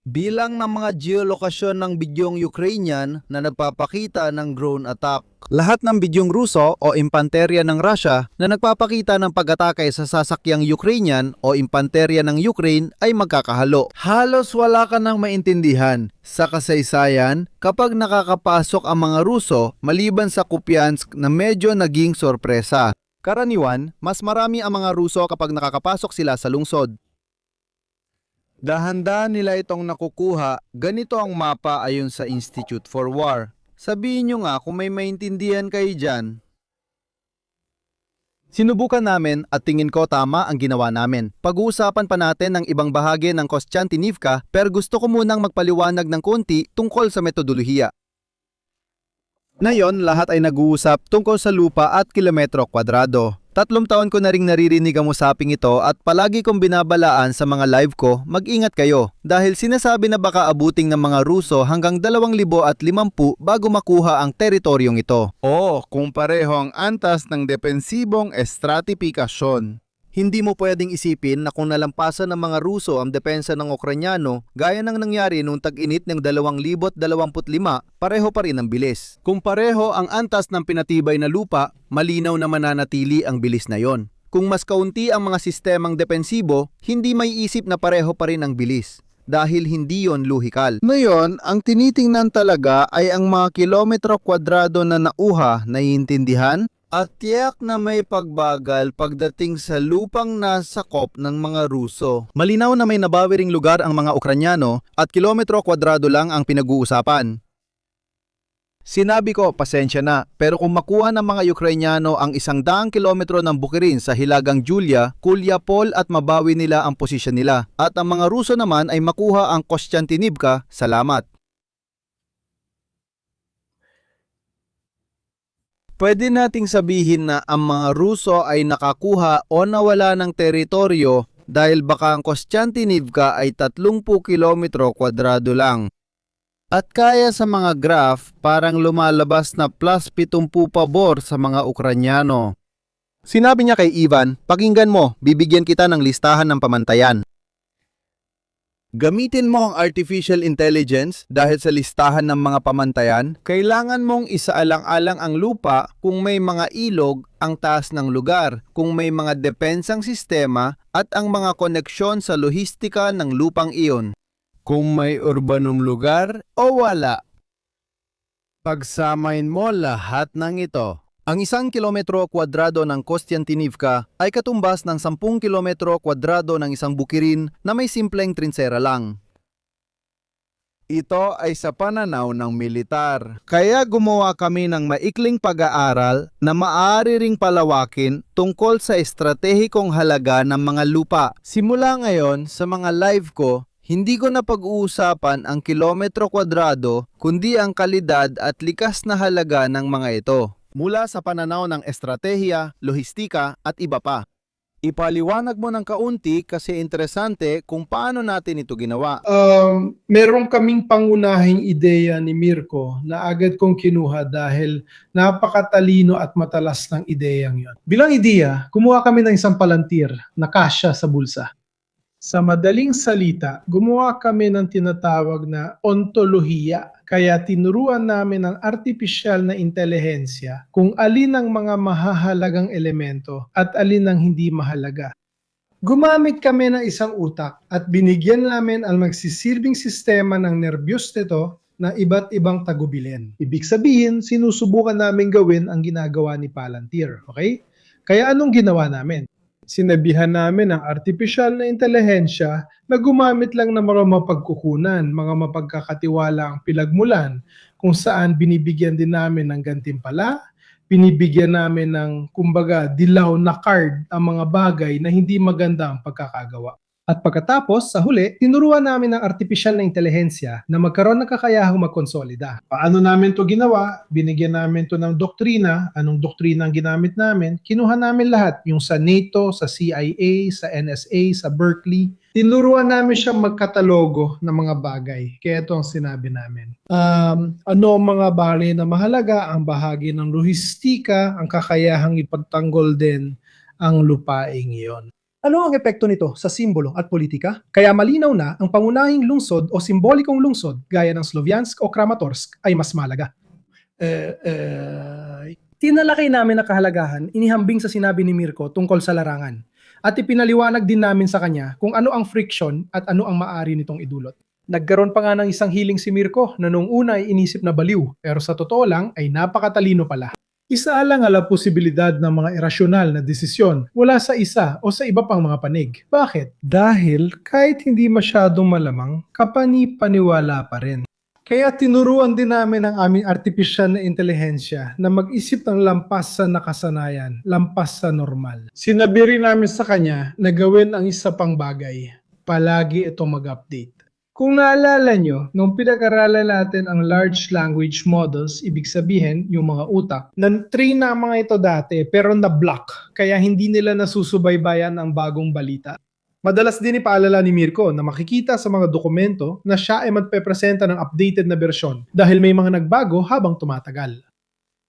Bilang ng mga geolokasyon ng bidyong Ukrainian na nagpapakita ng drone attack. Lahat ng bidyong Ruso o impanterya ng Russia na nagpapakita ng pag-atake sa sasakyang Ukrainian o impanterya ng Ukraine ay magkakahalo. Halos wala ka nang maintindihan. Sa kasaysayan, kapag nakakapasok ang mga Ruso, maliban sa Kupiansk na medyo naging sorpresa. Karaniwan, mas marami ang mga Ruso kapag nakakapasok sila sa lungsod. Dahan-dahan nila itong nakukuha, ganito ang mapa ayon sa Institute for War. Sabihin nyo nga kung may maintindihan kayo dyan. Sinubukan namin at tingin ko tama ang ginawa namin. Pag-uusapan pa natin ang ibang bahagi ng Kostiantynivka pero gusto ko munang magpaliwanag ng konti tungkol sa metodolohiya. Ngayon, lahat ay nag-uusap tungkol sa lupa at kilometro kwadrado. 3 taon ko na ring naririnig ang usaping ito at palagi kong binabalaan sa mga live ko, mag-ingat kayo dahil sinasabi na baka abuting ng mga Ruso hanggang 2,050 bago makuha ang teritoryong ito. O kung pareho ang antas ng depensibong estratifikasyon. Hindi mo pwedeng isipin na kung nalampasan ng mga Ruso ang depensa ng Ukrainyano, gaya ng nangyari noong tag-init ng 2025, pareho pa rin ang bilis. Kung pareho ang antas ng pinatibay na lupa, malinaw na mananatili ang bilis na yon. Kung mas kaunti ang mga sistemang depensibo, hindi may isip na pareho pa rin ang bilis. Dahil hindi yon luhikal. Ngayon, ang tinitingnan talaga ay ang mga kilometro kwadrado na nauha, naiintindihan? At tiyak na may pagbagal pagdating sa lupang nasakop ng mga Ruso. Malinaw na may nabawi ring lugar ang mga Ukrainyano at kilometro kwadrado lang ang pinag-uusapan. Sinabi ko, pasensya na, pero kung makuha ng mga Ukrainyano ang 100 kilometro ng bukirin sa Hilagang Julia, Kulyapol at mabawi nila ang posisyon nila. At ang mga Ruso naman ay makuha ang Kostiantynivka, salamat. Pwede nating sabihin na ang mga Ruso ay nakakuha o nawala ng teritoryo dahil baka ang Kostiantynivka ay 30 kilometro kwadrado lang. At kaya sa mga graph parang lumalabas na plus 70 pabor sa mga Ukrainyano. Sinabi niya kay Ivan, pakinggan mo, bibigyan kita ng listahan ng pamantayan. Gamitin mo ang artificial intelligence dahil sa listahan ng mga pamantayan, kailangan mong isaalang-alang ang lupa kung may mga ilog, ang taas ng lugar, kung may mga depensang sistema at ang mga koneksyon sa lohistika ng lupang iyon. Kung may urbanong lugar o wala. Pagsamain mo lahat ng ito. Ang 1 kilometro kwadrado ng Kostiantynivka ay katumbas ng 10 kilometro kwadrado ng isang bukirin na may simpleng trinsera lang. Ito ay sa pananaw ng militar. Kaya gumawa kami ng maikling pag-aaral na maaari ring palawakin tungkol sa estratehikong halaga ng mga lupa. Simula ngayon sa mga live ko, hindi ko na pag-uusapan ang kilometro kwadrado kundi ang kalidad at likas na halaga ng mga ito. Mula sa pananaw ng estratehiya, lohistika at iba pa. Ipaliwanag mo ng kaunti kasi interesante kung paano natin ito ginawa. Meron kaming pangunahing ideya ni Mirko na agad kong kinuha dahil napakatalino at matalas ng ideyang yon. Bilang ideya, kumuha kami ng isang palantir na kasya sa bulsa. Sa madaling salita, gumawa kami ng tinatawag na ontolohiya. Kaya tinuruan namin ng artipisyal na intelihensya kung alin ang mga mahahalagang elemento at alin ang hindi mahalaga. Gumamit kami ng isang utak at binigyan namin ang magsisilbing sistema ng nerbiyos nito na iba't ibang tagubilin. Ibig sabihin, sinusubukan namin gawin ang ginagawa ni Palantir. Okay? Kaya anong ginawa namin? Sinabihan namin ang artificial na intelihensya na gumamit lang ng mga mapagkukunan, mga mapagkakatiwalaang pinagmulan kung saan binibigyan din namin ng gantimpala, binibigyan namin ng, kumbaga, dilaw na card ang mga bagay na hindi maganda ang pagkakagawa. At pagkatapos, sa huli, tinuruan namin ng artificial na intelihensya na magkaroon ng kakayahang magkonsolida. Paano namin to ginawa? Binigyan namin to ng doktrina. Anong doktrina ang ginamit namin? Kinuha namin lahat. Yung sa NATO, sa CIA, sa NSA, sa Berkeley. Tinuruan namin siya magkatalogo ng mga bagay. Kaya ito ang sinabi namin. Ano ang mga bagay na mahalaga? Ang bahagi ng lohistika, ang kakayahang ipagtanggol din ang lupaing iyon. Ano ang epekto nito sa simbolo at politika? Kaya malinaw na ang pangunahing lungsod o simbolikong lungsod gaya ng Sloviansk o Kramatorsk ay mas malaga. Tinalakay namin ang kahalagahan, inihambing sa sinabi ni Mirko tungkol sa larangan. At ipinaliwanag din namin sa kanya kung ano ang friction at ano ang maaari nitong idulot. Nagkaroon pa nga ng isang healing si Mirko na nung una ay inisip na baliw, pero sa totoo lang ay napakatalino pala. Isaalang-ala posibilidad ng mga irasyonal na desisyon mula sa isa o sa iba pang mga panig. Bakit? Dahil kahit hindi masyadong malamang, kapani-paniwala pa rin. Kaya tinuruan din namin ang aming artificial na intelihensya na mag-isip ng lampas sa nakasanayan, lampas sa normal. Sinabi rin namin sa kanya na gawin ang isa pang bagay. Palagi itong mag-update. Kung naalala nyo, nung pinag-aralan natin ang large language models, ibig sabihin, yung mga utak, nan-train na ang mga ito dati pero na-block, kaya hindi nila nasusubaybayan ang bagong balita. Madalas din ipaalala ni Mirko na makikita sa mga dokumento na siya ay magpepresenta ng updated na bersyon dahil may mga nagbago habang tumatagal.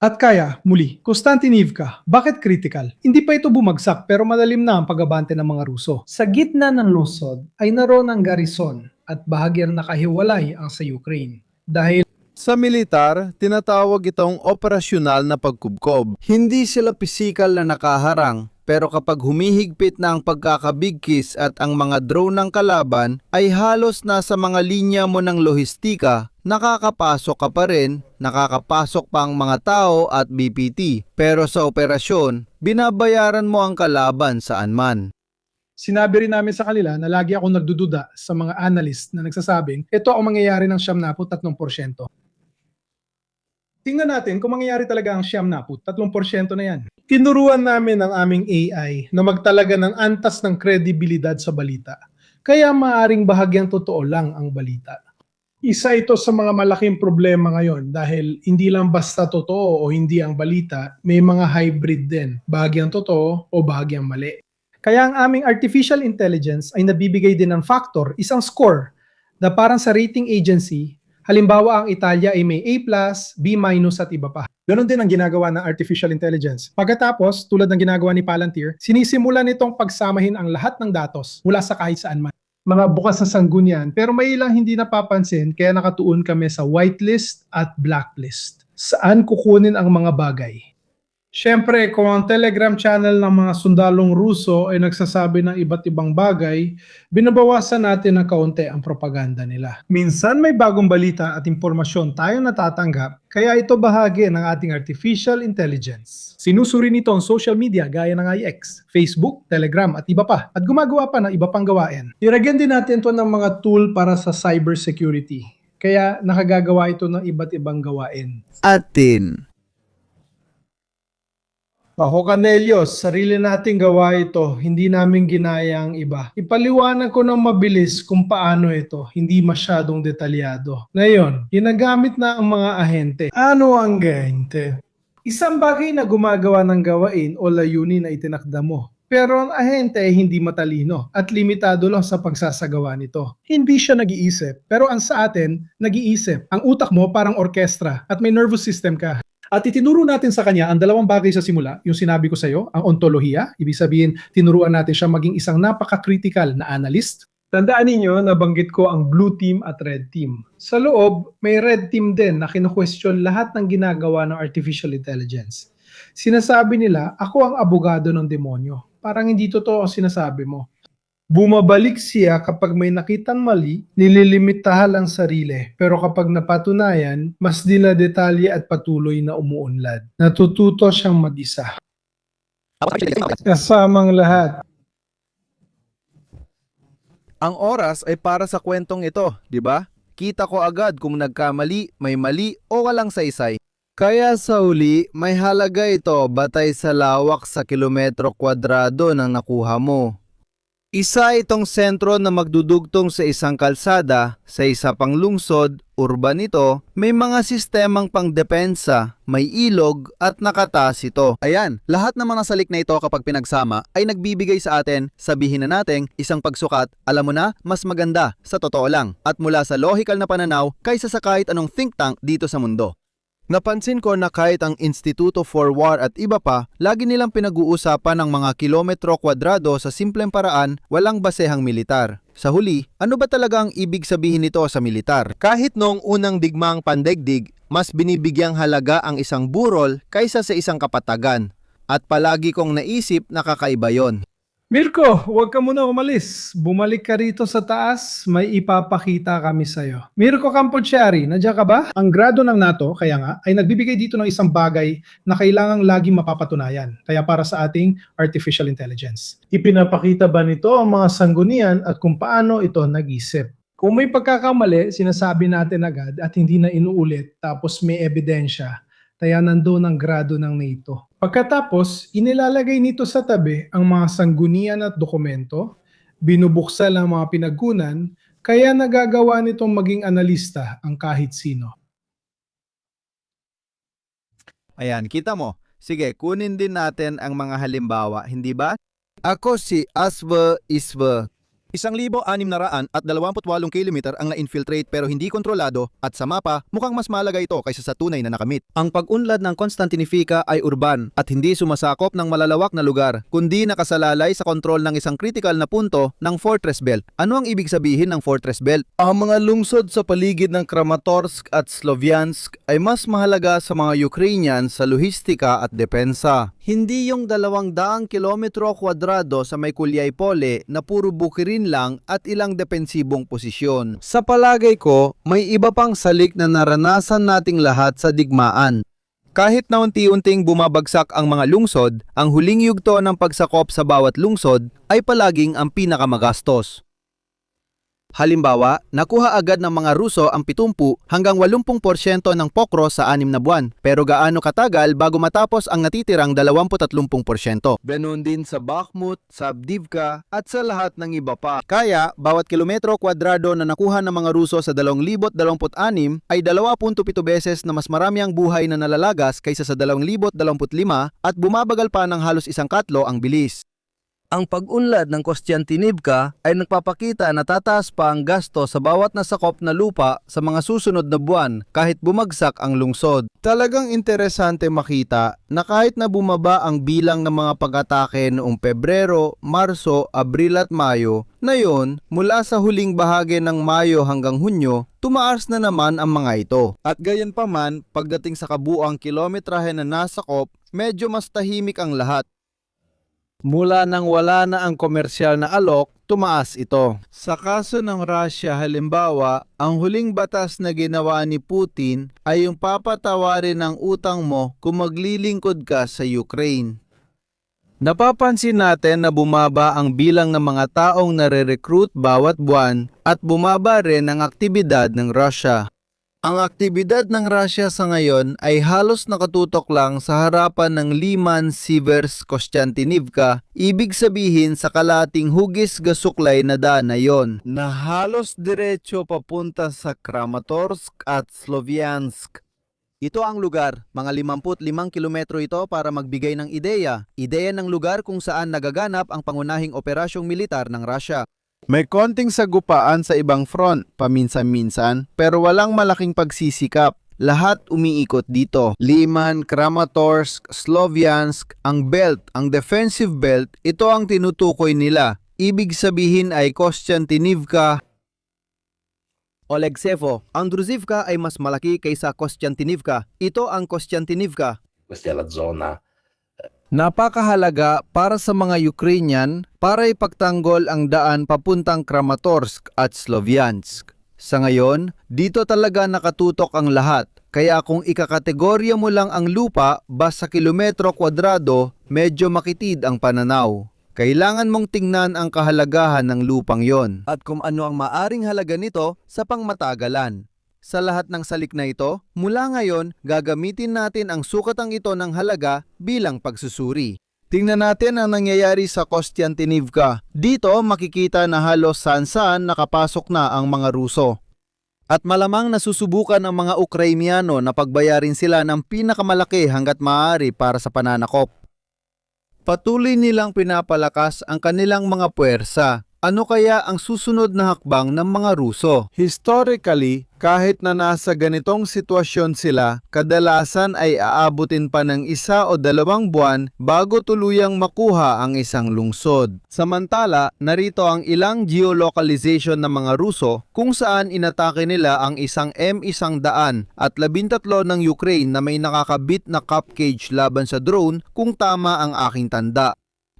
At kaya, muli, Konstantinivka, bakit critical? Hindi pa ito bumagsak pero malalim na ang pag-abante ng mga Ruso. Sa gitna ng lungsod ay naroon ang garrison at bahagyang nakahiwalay ang sa Ukraine. Dahil Sa militar, tinatawag itong operasyonal na pagkubkob. Hindi sila pisikal na nakaharang, pero kapag humihigpit na ang pagkakabigkis at ang mga drone ng kalaban ay halos nasa mga linya mo ng lohistika, nakakapasok ka pa rin, nakakapasok pa ang mga tao at BPT. Pero sa operasyon, binabayaran mo ang kalaban saan man. sinabi rin namin sa kanila na lagi akong nagdududa sa mga analyst na nagsasabing ito ang mangyayari ng 73%. Tingnan natin kung mangyayari talaga ang 73% na yan. Tinuruan namin ang aming AI na magtalaga ng antas ng kredibilidad sa balita. Kaya maaring bahagyang totoo lang ang balita. Isa ito sa mga malaking problema ngayon dahil hindi lang basta totoo o hindi ang balita, may mga hybrid din, bahagyang totoo o bahagyang mali. Kaya ang aming artificial intelligence ay nabibigay din ng factor, isang score, na parang sa rating agency, halimbawa ang Italia ay may A+, B- at iba pa. Ganon din ang ginagawa ng artificial intelligence. Pagkatapos, tulad ng ginagawa ni Palantir, sinisimula nitong pagsamahin ang lahat ng datos mula sa kahit saan man. Mga bukas na sanggunian, pero may ilang hindi napapansin kaya nakatuon kami sa whitelist at blacklist. Saan kukunin ang mga bagay? Siyempre, kung ang Telegram channel ng mga sundalong Ruso ay nagsasabi ng iba't ibang bagay, binabawasan natin ng kaunti ang propaganda nila. Minsan may bagong balita at impormasyon tayong natatanggap, kaya ito bahagi ng ating artificial intelligence. Sinusuri nito ang social media gaya ng IX, Facebook, Telegram at iba pa, at gumagawa pa ng iba pang gawain. Nilagyan din natin ito ng mga tool para sa cybersecurity, kaya nakagagawa ito ng iba't ibang gawain. Atin. Ako Canelios, sarili nating gawa ito, hindi namin ginaya ang iba. Ipaliwanag ko ng mabilis kung paano ito, hindi masyadong detalyado. Ngayon, ginagamit na ang mga ahente. Ano ang ahente? Isang bagay na gumagawa ng gawain o layunin na itinakda mo. Pero ang ahente ay hindi matalino at limitado lang sa pagsasagawa nito. Hindi siya nag-iisip, pero ang sa atin, nag-iisip. Ang utak mo parang orkestra at may nervous system ka. At itinuro natin sa kanya ang dalawang bagay sa simula, yung sinabi ko sa iyo, ang ontolohiya, ibig sabihin tinuruan natin siya maging isang napaka-critical na analyst. Tandaan ninyo, nabanggit ko ang blue team at red team. Sa loob, may red team din na kinu-question lahat ng ginagawa ng artificial intelligence. Sinasabi nila, ako ang abogado ng demonyo. Parang hindi totoo ang sinasabi mo. Bumabalik siya kapag may nakitang mali, nililimitahan ang sarili. Pero kapag napatunayan, mas dinadetalye at patuloy na umuunlad. Natututo siyang mag-isa. Kasamang lahat. Ang oras ay para sa kwentong ito, di ba? Kita ko agad kung nagkamali, may mali o walang saysay. Kaya sa huli, may halaga ito batay sa lawak sa kilometro kwadrado ng nakuha mo. Isa itong sentro na magdudugtong sa isang kalsada, sa isa pang lungsod, urban ito, may mga sistemang pangdepensa, may ilog at nakataas ito. Ayan, lahat ng mga salik na ito kapag pinagsama ay nagbibigay sa atin, sabihin na nating isang pagsukat, alam mo na, mas maganda, sa totoo lang, at mula sa logical na pananaw kaysa sa kahit anong think tank dito sa mundo. Napansin ko na kahit ang Instituto for War at iba pa, lagi nilang pinag-uusapan ng mga kilometro kwadrado sa simpleng paraan, walang basehang militar. Sa huli, ano ba talaga ang ibig sabihin nito sa militar? Kahit noong unang digmaang pandaigdig, mas binibigyang halaga ang isang burol kaysa sa isang kapatagan. At palagi kong naisip na kakaiba yon. Mirko, huwag ka muna umalis. Bumalik ka rito sa taas, may ipapakita kami sa'yo. Mirko Campochiari, nandiyan ka ba? Ang grado ng NATO, kaya nga, ay nagbibigay dito ng isang bagay na kailangang laging mapapatunayan. Kaya para sa ating artificial intelligence. Ipinapakita ba nito ang mga sanggunian at kung paano ito nag-isip? Kung may pagkakamali, sinasabi natin agad at hindi na inuulit tapos may ebidensya. Kaya nandoon ang grado ng NATO. Pagkatapos, inilalagay nito sa tabi ang mga sanggunian at dokumento, binubuksan ang mga pinagkunan, kaya nagagawa nitong maging analista ang kahit sino. Ayan, kita mo. Sige, kunin din natin ang mga halimbawa, hindi ba? Ako si Asve Isve. 1,628 kilometer ang na-infiltrate pero hindi kontrolado at sa mapa mukhang mas malaga ito kaysa sa tunay na nakamit. Ang pag-unlad ng Constantinivka ay urban at hindi sumasakop ng malalawak na lugar kundi nakasalalay sa kontrol ng isang critical na punto ng Fortress Belt. Ano ang ibig sabihin ng Fortress Belt? Ang mga lungsod sa paligid ng Kramatorsk at Sloviansk ay mas mahalaga sa mga Ukrainian sa lohistika at depensa. Hindi yung 200 kilometro kwadrado sa may Kulyay-Pole na puro bukirin lang at ilang depensibong posisyon. Sa palagay ko, may iba pang salik na naranasan nating lahat sa digmaan. Kahit na unti-unting bumabagsak ang mga lungsod, ang huling yugto ng pagsakop sa bawat lungsod ay palaging ang pinakamagastos. Halimbawa, nakuha agad ng mga Ruso ang 70 hanggang 80% ng Pokros sa 6 na buwan. Pero gaano katagal bago matapos ang natitirang 20-30%? Ganun din sa Bakhmut, sa Avdiivka at sa lahat ng iba pa. Kaya, bawat kilometro kwadrado na nakuha ng mga Ruso sa 2026 ay 2.7 beses na mas marami ang buhay na nalalagas kaysa sa 2025 at bumabagal pa ng halos 1/4 ang bilis. Ang pag-unlad ng Kostiantynivka ay nagpapakita na tataas pa ang gasto sa bawat nasakop na lupa sa mga susunod na buwan kahit bumagsak ang lungsod. Talagang interesante makita na kahit na bumaba ang bilang ng mga pag-atake noong Pebrero, Marso, Abril at Mayo, na yon, mula sa huling bahagi ng Mayo hanggang Hunyo, tumaas na naman ang mga ito. At gayon pa man, pagdating sa kabuuang kilometrahe na nasakop, medyo mas tahimik ang lahat. Mula nang wala na ang komersyal na alok, tumaas ito. Sa kaso ng Russia halimbawa, ang huling batas na ginawa ni Putin ay yung papatawarin ng utang mo kung maglilingkod ka sa Ukraine. Napapansin natin na bumaba ang bilang ng mga taong nare-recruit bawat buwan at bumaba rin ang aktibidad ng Russia. Ang aktibidad ng Russia sa ngayon ay halos nakatutok lang sa harapan ng Liman Sivers Kostiantynivka, ibig sabihin sa kalating hugis gasuklay na daan na yon, na halos diretso papunta sa Kramatorsk at Sloviansk. Ito ang lugar, mga 55 kilometro ito para magbigay ng ideya ng lugar kung saan nagaganap ang pangunahing operasyong militar ng Russia. May konting sagupaan sa ibang front, paminsan-minsan, pero walang malaking pagsisikap. Lahat umiikot dito. Liman, Kramatorsk, Sloviansk, ang belt, ang defensive belt, ito ang tinutukoy nila. Ibig sabihin ay Kostiantynivka, Olegsevo. Ang Druzhivka ay mas malaki kaysa Kostiantynivka. Ito ang Kostiantynivka. Questa è la zona Napakahalaga para sa mga Ukrainian para ipagtanggol ang daan papuntang Kramatorsk at Sloviansk. Sa ngayon, dito talaga nakatutok ang lahat. Kaya kung ikakategorya mo lang ang lupa basta kilometro kwadrado, medyo makitid ang pananaw. Kailangan mong tingnan ang kahalagahan ng lupang yon at kung ano ang maaring halaga nito sa pangmatagalan. Sa lahat ng salik na ito, mula ngayon, gagamitin natin ang sukatang ito ng halaga bilang pagsusuri. Tingnan natin ang nangyayari sa Kostiantynivka. Dito makikita na halos saan-saan nakapasok na ang mga Ruso. At malamang nasusubukan ang mga Ukrainiano na pagbayarin sila ng pinakamalaki hanggat maaari para sa pananakop. Patuloy nilang pinapalakas ang kanilang mga puwersa. Ano kaya ang susunod na hakbang ng mga Ruso? Historically, kahit na nasa ganitong sitwasyon sila, kadalasan ay aabutin pa ng 1 o 2 buwan bago tuluyang makuha ang isang lungsod. Samantala, narito ang ilang geolocalization ng mga Ruso kung saan inatake nila ang isang M100 at 13 ng Ukraine na may nakakabit na cap cage laban sa drone kung tama ang aking tanda.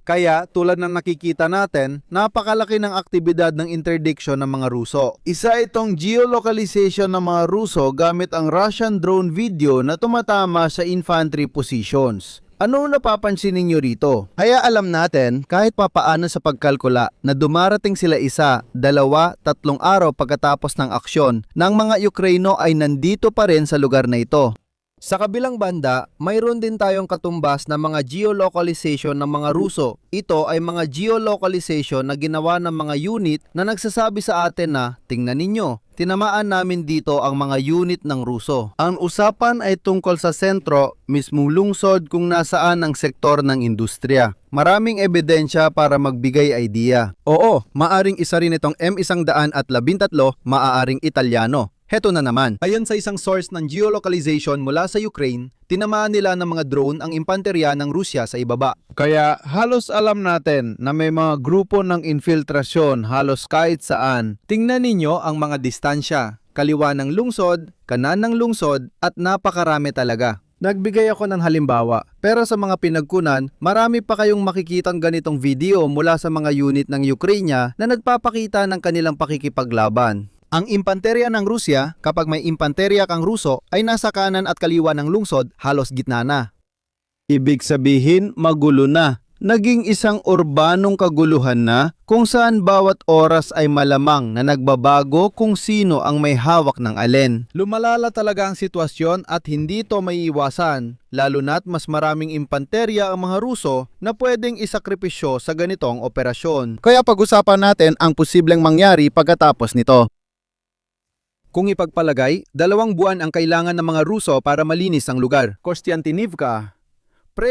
Kaya tulad ng nakikita natin, napakalaki ng aktibidad ng interdiction ng mga Ruso. Isa itong geolocalization ng mga Ruso gamit ang Russian drone video na tumatama sa infantry positions. Ano napapansin ninyo rito? Kaya alam natin kahit papaano sa pagkalkula na dumarating sila 1, 2, 3 araw pagkatapos ng aksyon ng mga Ukraino ay nandito pa rin sa lugar na ito. Sa kabilang banda, mayroon din tayong katumbas na mga geolocalization ng mga Ruso. Ito ay mga geolocalization na ginawa ng mga unit na nagsasabi sa atin na, tingnan ninyo, tinamaan namin dito ang mga unit ng Ruso. Ang usapan ay tungkol sa sentro, mismong lungsod kung nasaan ang sektor ng industriya. Maraming ebidensya para magbigay idea. Oo, maaring isa rin itong M113, maaaring Italyano. Heto na naman. Ayon sa isang source ng geolocalization mula sa Ukraine, tinamaan nila ng mga drone ang impanterya ng Rusya sa ibaba. Kaya halos alam natin na may mga grupo ng infiltrasyon halos kahit saan. Tingnan ninyo ang mga distansya, kaliwa ng lungsod, kanan ng lungsod at napakarami talaga. Nagbigay ako ng halimbawa, pero sa mga pinagkunan, marami pa kayong makikitang ganitong video mula sa mga unit ng Ukraine na nagpapakita ng kanilang pakikipaglaban. Ang impanterya ng Rusya, kapag may impanterya kang Ruso, ay nasa kanan at kaliwa ng lungsod, halos gitna na. Ibig sabihin, magulo na. Naging isang urbanong kaguluhan na kung saan bawat oras ay malamang na nagbabago kung sino ang may hawak ng alin. Lumalala talaga ang sitwasyon at hindi ito maiiwasan, lalo na't mas maraming impanterya ang mga Ruso na pwedeng isakripisyo sa ganitong operasyon. Kaya pag-usapan natin ang posibleng mangyari pagkatapos nito. Kung ipagpalagay, 2 buwan ang kailangan ng mga Ruso para malinis ang lugar. Kostiantynivka.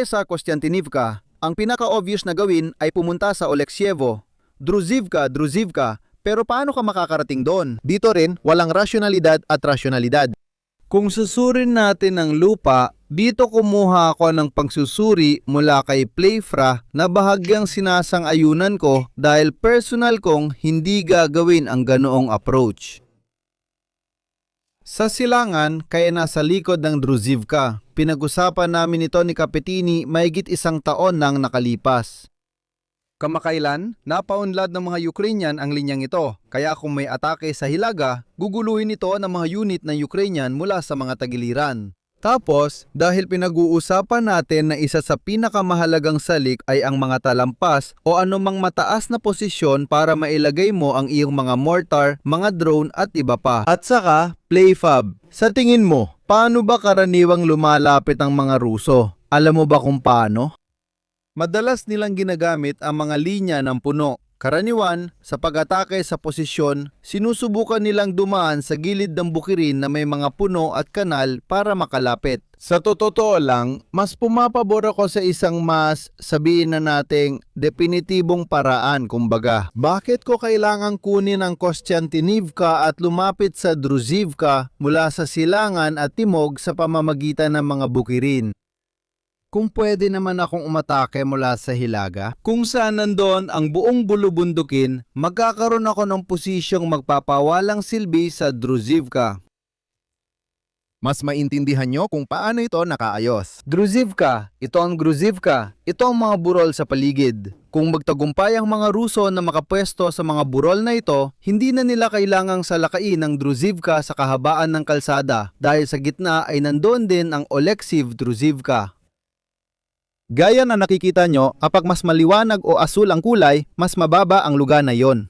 Sa Kostiantynivka, ang pinaka-obvious na gawin ay pumunta sa Oleksievo. Druzhivka, pero paano ka makakarating doon? Dito rin, walang rasyonalidad at rasyonalidad. Kung susurin natin ang lupa, dito kumuha ako ng pagsusuri mula kay Playfra na bahagyang sinasang-ayunan ko dahil personal kong hindi gagawin ang ganoong approach. Sa silangan, kaya nasa likod ng Druzhivka. Pinag-usapan namin ito ni Kapitini mahigit 1 taon nang nakalipas. Kamakailan, napaunlad ng mga Ukrainian ang linyang ito. Kaya kung may atake sa Hilaga, guguluhin ito ng mga unit ng Ukrainian mula sa mga tagiliran. Tapos, dahil pinag-uusapan natin na isa sa pinakamahalagang salik ay ang mga talampas o anumang mataas na posisyon para mailagay mo ang iyong mga mortar, mga drone at iba pa. At saka, Playfab. Sa tingin mo, paano ba karaniwang lumalapit ang mga Ruso? Alam mo ba kung paano? Madalas nilang ginagamit ang mga linya ng puno. Karaniwan, sa pag-atake sa posisyon, sinusubukan nilang dumaan sa gilid ng bukirin na may mga puno at kanal para makalapit. Sa totoo lang, mas pumapabor ako sa isang mas, sabihin na nating, definitibong paraan kumbaga. Bakit ko kailangang kunin ang Kostiantynivka at lumapit sa Druzhivka mula sa silangan at timog sa pamamagitan ng mga bukirin? Kung pwede naman akong umatake mula sa Hilaga, kung saan nandoon ang buong bulubundukin, magkakaroon ako ng posisyong magpapawalang silbi sa Druzhivka. Mas maintindihan nyo kung paano ito nakaayos. Druzhivka, ito ang Gruzhivka, ito ang mga burol sa paligid. Kung magtagumpay ang mga Ruso na makapwesto sa mga burol na ito, hindi na nila kailangang salakain ang Druzhivka sa kahabaan ng kalsada dahil sa gitna ay nandoon din ang Oleksiv Druzhivka. Gaya na nakikita nyo, kapag mas maliwanag o asul ang kulay, mas mababa ang lugar na yon.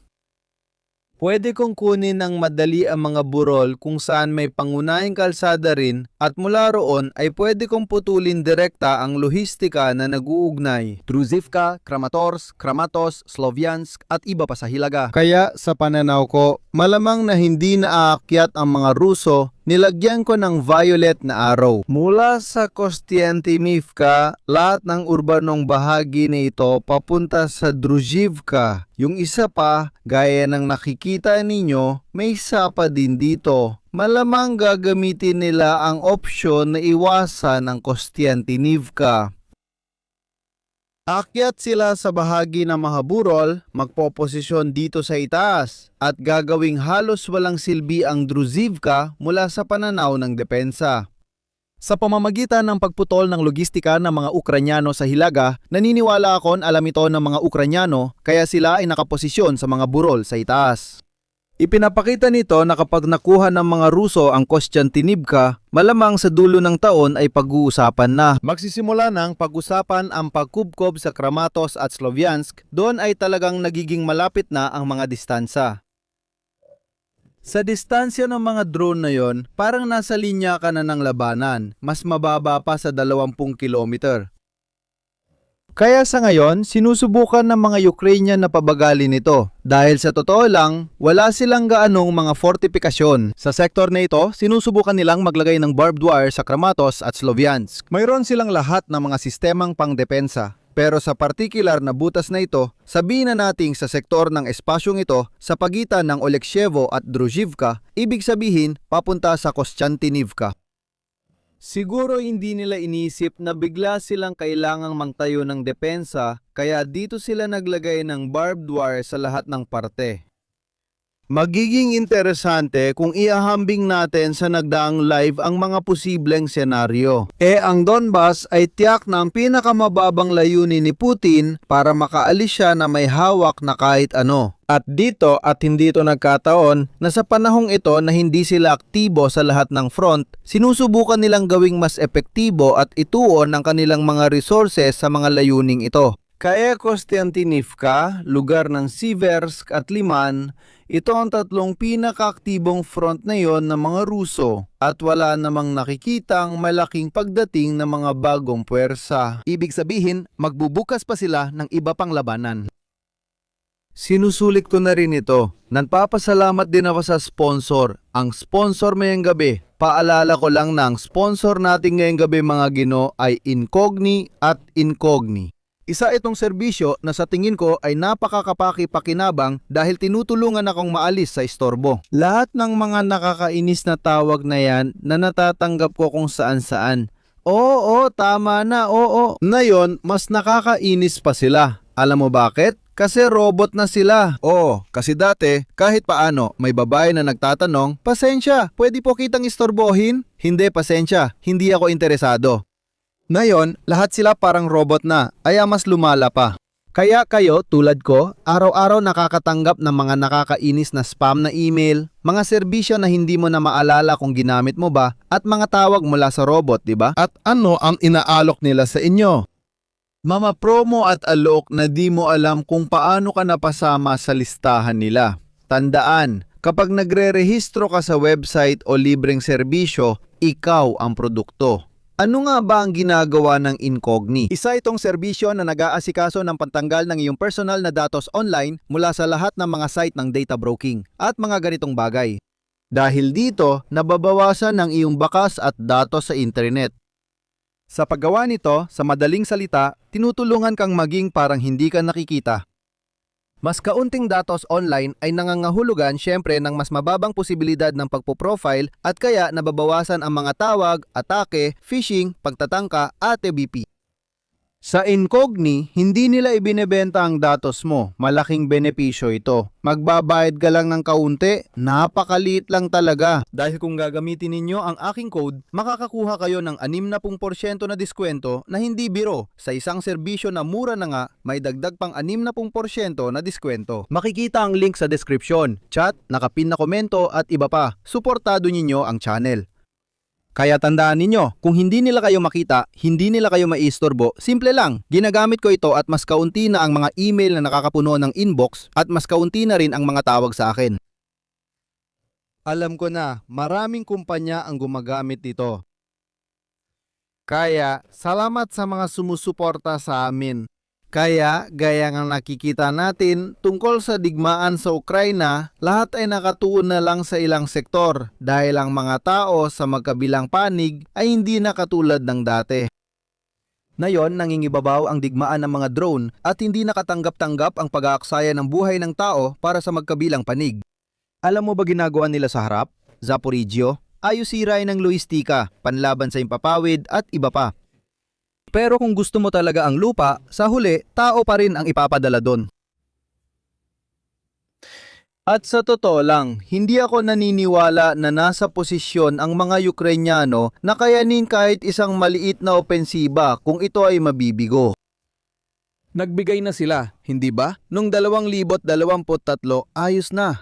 Pwede kong kunin ng madali ang mga burol kung saan may pangunahing kalsada rin at mula roon ay pwede kong putulin direkta ang lohistika na nag-uugnay. Druzhivka, Kramatorsk, Kramatos, Sloviansk at iba pa sa Hilaga. Kaya sa pananaw ko, malamang na hindi naaakyat ang mga Ruso, nilagyan ko ng violet na araw. Mula sa Kostiantynivka, lahat ng urbanong bahagi na ito papunta sa Druzhivka. Yung isa pa, gaya ng nakikita ninyo, may sapa din dito. Malamang gagamitin nila ang opsyon na iwasan ang Kostiantynivka. Akyat sila sa bahagi ng mga burol, magpoposisyon dito sa itaas, at gagawing halos walang silbi ang Druzhivka mula sa pananaw ng depensa. Sa pamamagitan ng pagputol ng logistika ng mga Ukranyano sa Hilaga, naniniwala akong alam ito ng mga Ukranyano kaya sila ay nakaposisyon sa mga burol sa itaas. Ipinapakita nito na kapag nakuha ng mga Ruso ang Kostiantynivka, malamang sa dulo ng taon ay pag-uusapan na. Magsisimula ng pag-usapan ang pagkubkob sa Kramatos at Sloviansk, doon ay talagang nagiging malapit na ang mga distansa. Sa distansya ng mga drone na yon, parang nasa linya ka na ng labanan, mas mababa pa sa 20 kilometer. Kaya sa ngayon, sinusubukan ng mga Ukrainian na pabagalin ito. Dahil sa totoo lang, wala silang gaanong mga fortifikasyon. Sa sektor na ito, sinusubukan nilang maglagay ng barbed wire sa Kramatos at Sloviansk. Mayroon silang lahat ng mga sistemang pangdepensa. Pero sa partikular na butas na ito, sabihin na nating sa sektor ng espasyong ito sa pagitan ng Oleksievo at Druzhivka, ibig sabihin papunta sa Kostiantynivka. Siguro hindi nila inisip na bigla silang kailangang magtayo ng depensa kaya dito sila naglagay ng barbed wire sa lahat ng parte. Magiging interesante kung iahambing natin sa nagdaang live ang mga posibleng senaryo. Ang Donbas ay tiyak na ang pinakamababang layunin ni Putin para makaalis siya na may hawak na kahit ano. At dito at hindi ito nagkataon na sa panahong ito na hindi sila aktibo sa lahat ng front, sinusubukan nilang gawing mas epektibo at ituon ang kanilang mga resources sa mga layuning ito. Kaya Kostiantynivka, lugar ng Siversk at Liman, ito ang tatlong pinakaaktibong front na yon ng mga Ruso at wala namang nakikitang malaking pagdating ng mga bagong puwersa. Ibig sabihin, magbubukas pa sila ng iba pang labanan. Sinusulit ko na rin ito. Nagpapasalamat din ako sa sponsor. Ang sponsor ngayong gabi, paalala ko lang na ang sponsor natin ngayong gabi mga Gino ay Incogni at Incogni. Isa itong serbisyo na sa tingin ko ay napakakapaki-pakinabang dahil tinutulungan akong maalis sa istorbo. Lahat ng mga nakakainis na tawag na yan na natatanggap ko kung saan-saan. Oo, tama na, oo. Ngayon, mas nakakainis pa sila. Alam mo bakit? Kasi robot na sila. Oo, kasi dati, kahit paano, may babae na nagtatanong, "Pasensya, pwede po kitang istorbohin?" Hindi, pasensya, hindi ako interesado. Ngayon, lahat sila parang robot na, kaya mas lumala pa. Kaya kayo, tulad ko, araw-araw nakakatanggap ng mga nakakainis na spam na email, mga serbisyo na hindi mo na maalala kung ginamit mo ba, at mga tawag mula sa robot, di ba? At ano ang inaalok nila sa inyo? Mama promo at alok na di mo alam kung paano ka napasama sa listahan nila. Tandaan, kapag nagre-rehistro ka sa website o libreng serbisyo, ikaw ang produkto. Ano nga ba ang ginagawa ng Incogni? Isa itong serbisyo na nag-aasikaso ng pantanggal ng iyong personal na datos online mula sa lahat ng mga site ng data broking at mga ganitong bagay. Dahil dito, nababawasan ang iyong bakas at datos sa internet. Sa paggawa nito, sa madaling salita, tinutulungan kang maging parang hindi ka nakikita. Mas kaunting datos online ay nangangahulugan syempre ng mas mababang posibilidad ng pagpo-profile at kaya nababawasan ang mga tawag, atake, phishing, pagtatangka at EBP. Sa Incogni, hindi nila ibinebenta ang datos mo. Malaking benepisyo ito. Magbabayad ka lang ng kaunti, napakaliit lang talaga. Dahil kung gagamitin ninyo ang aking code, makakakuha kayo ng 60% na diskwento na hindi biro. Sa isang serbisyo na mura na nga, may dagdag pang 60% na diskwento. Makikita ang link sa description, chat, nakapin na komento at iba pa. Suportado ninyo ang channel. Kaya tandaan ninyo, kung hindi nila kayo makita, hindi nila kayo maiistorbo, simple lang. Ginagamit ko ito at mas kaunti na ang mga email na nakakapuno ng inbox at mas kaunti na rin ang mga tawag sa akin. Alam ko na, maraming kumpanya ang gumagamit nito. Kaya, salamat sa mga sumusuporta sa amin. Kaya, gaya ng nakikita natin, tungkol sa digmaan sa Ukraina, lahat ay nakatuon na lang sa ilang sektor dahil ang mga tao sa magkabilang panig ay hindi na katulad ng dati. Ngayon, nangingibabaw ang digmaan ng mga drone at hindi nakatanggap-tanggap ang pag-aaksaya ng buhay ng tao para sa magkabilang panig. Alam mo ba ginagawa nila sa harap? Zaporizhio, ayos-siray ng logistika, panlaban sa impapawid at iba pa. Pero kung gusto mo talaga ang lupa, sa huli, tao pa rin ang ipapadala doon. At sa totoo lang, hindi ako naniniwala na nasa posisyon ang mga Ukrainyano na kayanin kahit isang maliit na opensiba kung ito ay mabibigo. Nagbigay na sila, hindi ba? Nung 2023, ayos na.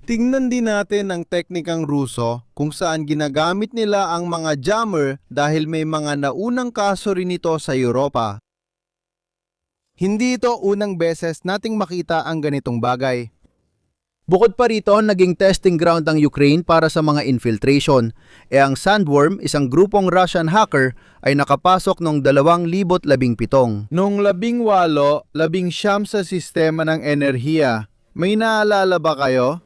Tingnan din natin ang teknikang Ruso kung saan ginagamit nila ang mga jammer dahil may mga naunang kaso rin ito sa Europa. Hindi ito unang beses nating makita ang ganitong bagay. Bukod pa rito, naging testing ground ang Ukraine para sa mga infiltration. Ang Sandworm, isang grupong Russian hacker, ay nakapasok noong 2017. Noong 18, 19 sa sistema ng enerhiya. May naalala ba kayo?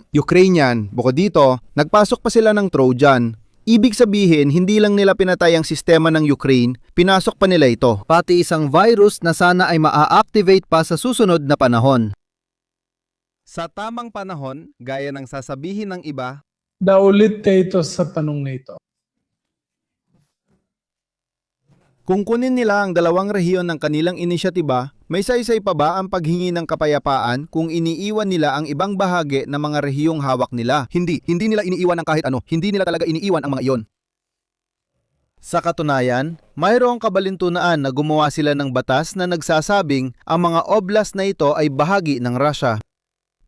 Ukrainian, bukod dito, nagpasok pa sila ng Trojan. Ibig sabihin, hindi lang nila pinatay ang sistema ng Ukraine, pinasok pa nila ito. Pati isang virus na sana ay maa-activate pa sa susunod na panahon. Sa tamang panahon, gaya ng sasabihin ng iba, Daulit ito sa tanong na ito. kung kunin nila ang dalawang rehiyon ng kanilang inisyatiba, may saysay pa ba ang paghingi ng kapayapaan kung iniiwan nila ang ibang bahagi ng mga rehiyong hawak nila? Hindi nila iniiwan ng kahit ano. Hindi nila talaga iniiwan ang mga iyon. Sa katunayan, mayroong kabalintunaan na gumawa sila ng batas na nagsasabing ang mga oblast na ito ay bahagi ng Russia.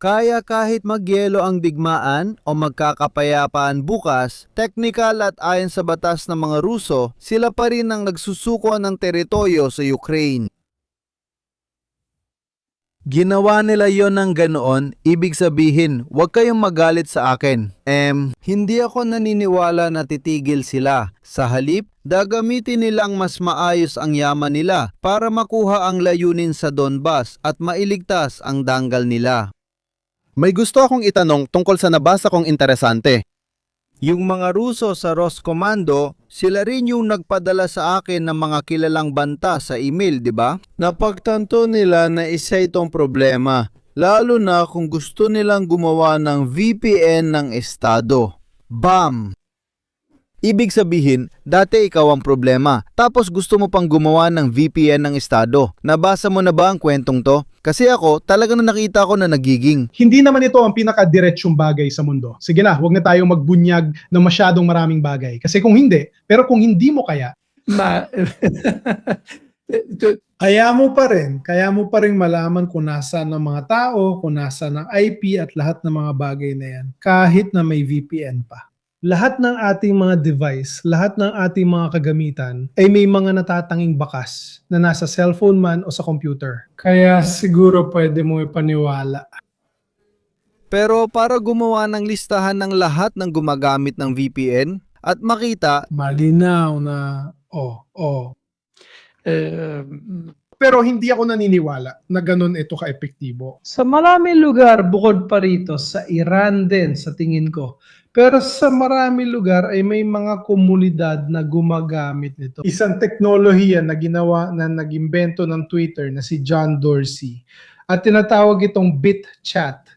Kaya kahit magyelo ang digmaan o magkakapayapaan bukas, technical at ayon sa batas ng mga Ruso, sila pa rin ang nagsusuko ng teritoryo sa Ukraine. Ginawa nila yon ng ganoon, ibig sabihin, huwag kayong magalit sa akin. Hindi ako naniniwala na titigil sila. Sa halip, gagamitin nilang mas maayos ang yaman nila para makuha ang layunin sa Donbas at mailigtas ang danggal nila. May gusto akong itanong tungkol sa nabasa kong interesante. Yung mga Ruso sa Roskomando, sila rin yung nagpadala sa akin ng mga kilalang banta sa email, di ba? Napagtanto nila na isa itong problema, lalo na kung gusto nilang gumawa ng VPN ng estado. Bam! Ibig sabihin, dati ikaw ang problema, tapos gusto mo pang gumawa ng VPN ng estado. Nabasa mo na ba ang kwentong to? Kasi ako, talagang nakita ko na nagiging. Hindi naman ito ang pinaka-diretsyong bagay sa mundo. Sige na, huwag na tayong magbunyag ng masyadong maraming bagay. Kasi kung hindi, pero kung hindi mo kaya, kaya mo pa rin malaman kung nasaan ang mga tao, kung nasaan ang IP at lahat ng mga bagay na yan, kahit na may VPN pa. Lahat ng ating mga device, lahat ng ating mga kagamitan ay may mga natatanging bakas na nasa cellphone man o sa computer. Kaya siguro pwede mo ipaniwala. Pero para gumawa ng listahan ng lahat ng gumagamit ng VPN at makita, Malinaw na, pero hindi ako naniniwala na ganun ito ka-epektibo. Sa maraming lugar, bukod pa rito, sa Iran din, sa tingin ko. Pero sa maraming lugar ay may mga komunidad na gumagamit nito. Isang teknolohiya na ginawa na nag-imbento ng Twitter na si John Dorsey. At tinatawag itong BitChat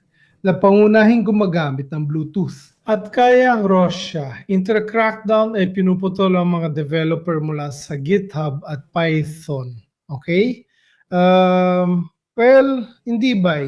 na pangunahing gumagamit ng Bluetooth. At kaya ang Russia, inter-crackdown ay pinuputol ang mga developer mula sa GitHub at Python. Okay? Well, hindi ba?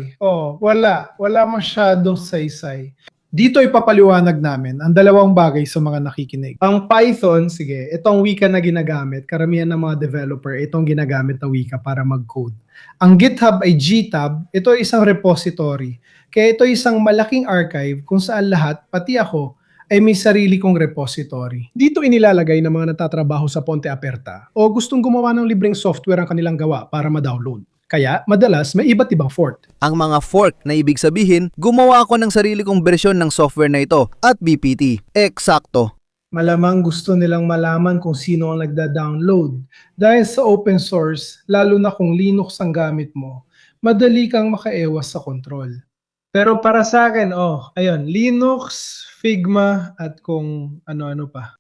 Wala masyadong saysay. Dito ipapaliwanag namin ang dalawang bagay sa mga nakikinig. Ang Python, sige, itong wika na ginagamit, karamihan ng mga developer, itong ginagamit na wika para mag-code. Ang GitHub ay GTab, ito ay isang repository. Kaya ito ay isang malaking archive kung saan lahat, pati ako, ay may sarili kong repository. Dito inilalagay ng mga natatrabaho sa Ponte Aperta o gustong gumawa ng libreng software ang kanilang gawa para ma-download. Kaya, madalas may iba't ibang fork. Ang mga fork na ibig sabihin, gumawa ako ng sarili kong bersyon ng software na ito at BPT. Eksakto. Malamang gusto nilang malaman kung sino ang nagda-download. Dahil sa open source, lalo na kung Linux ang gamit mo, madali kang makaewas sa control. Pero para sa akin, ayun, Linux, Figma, at kung ano-ano pa.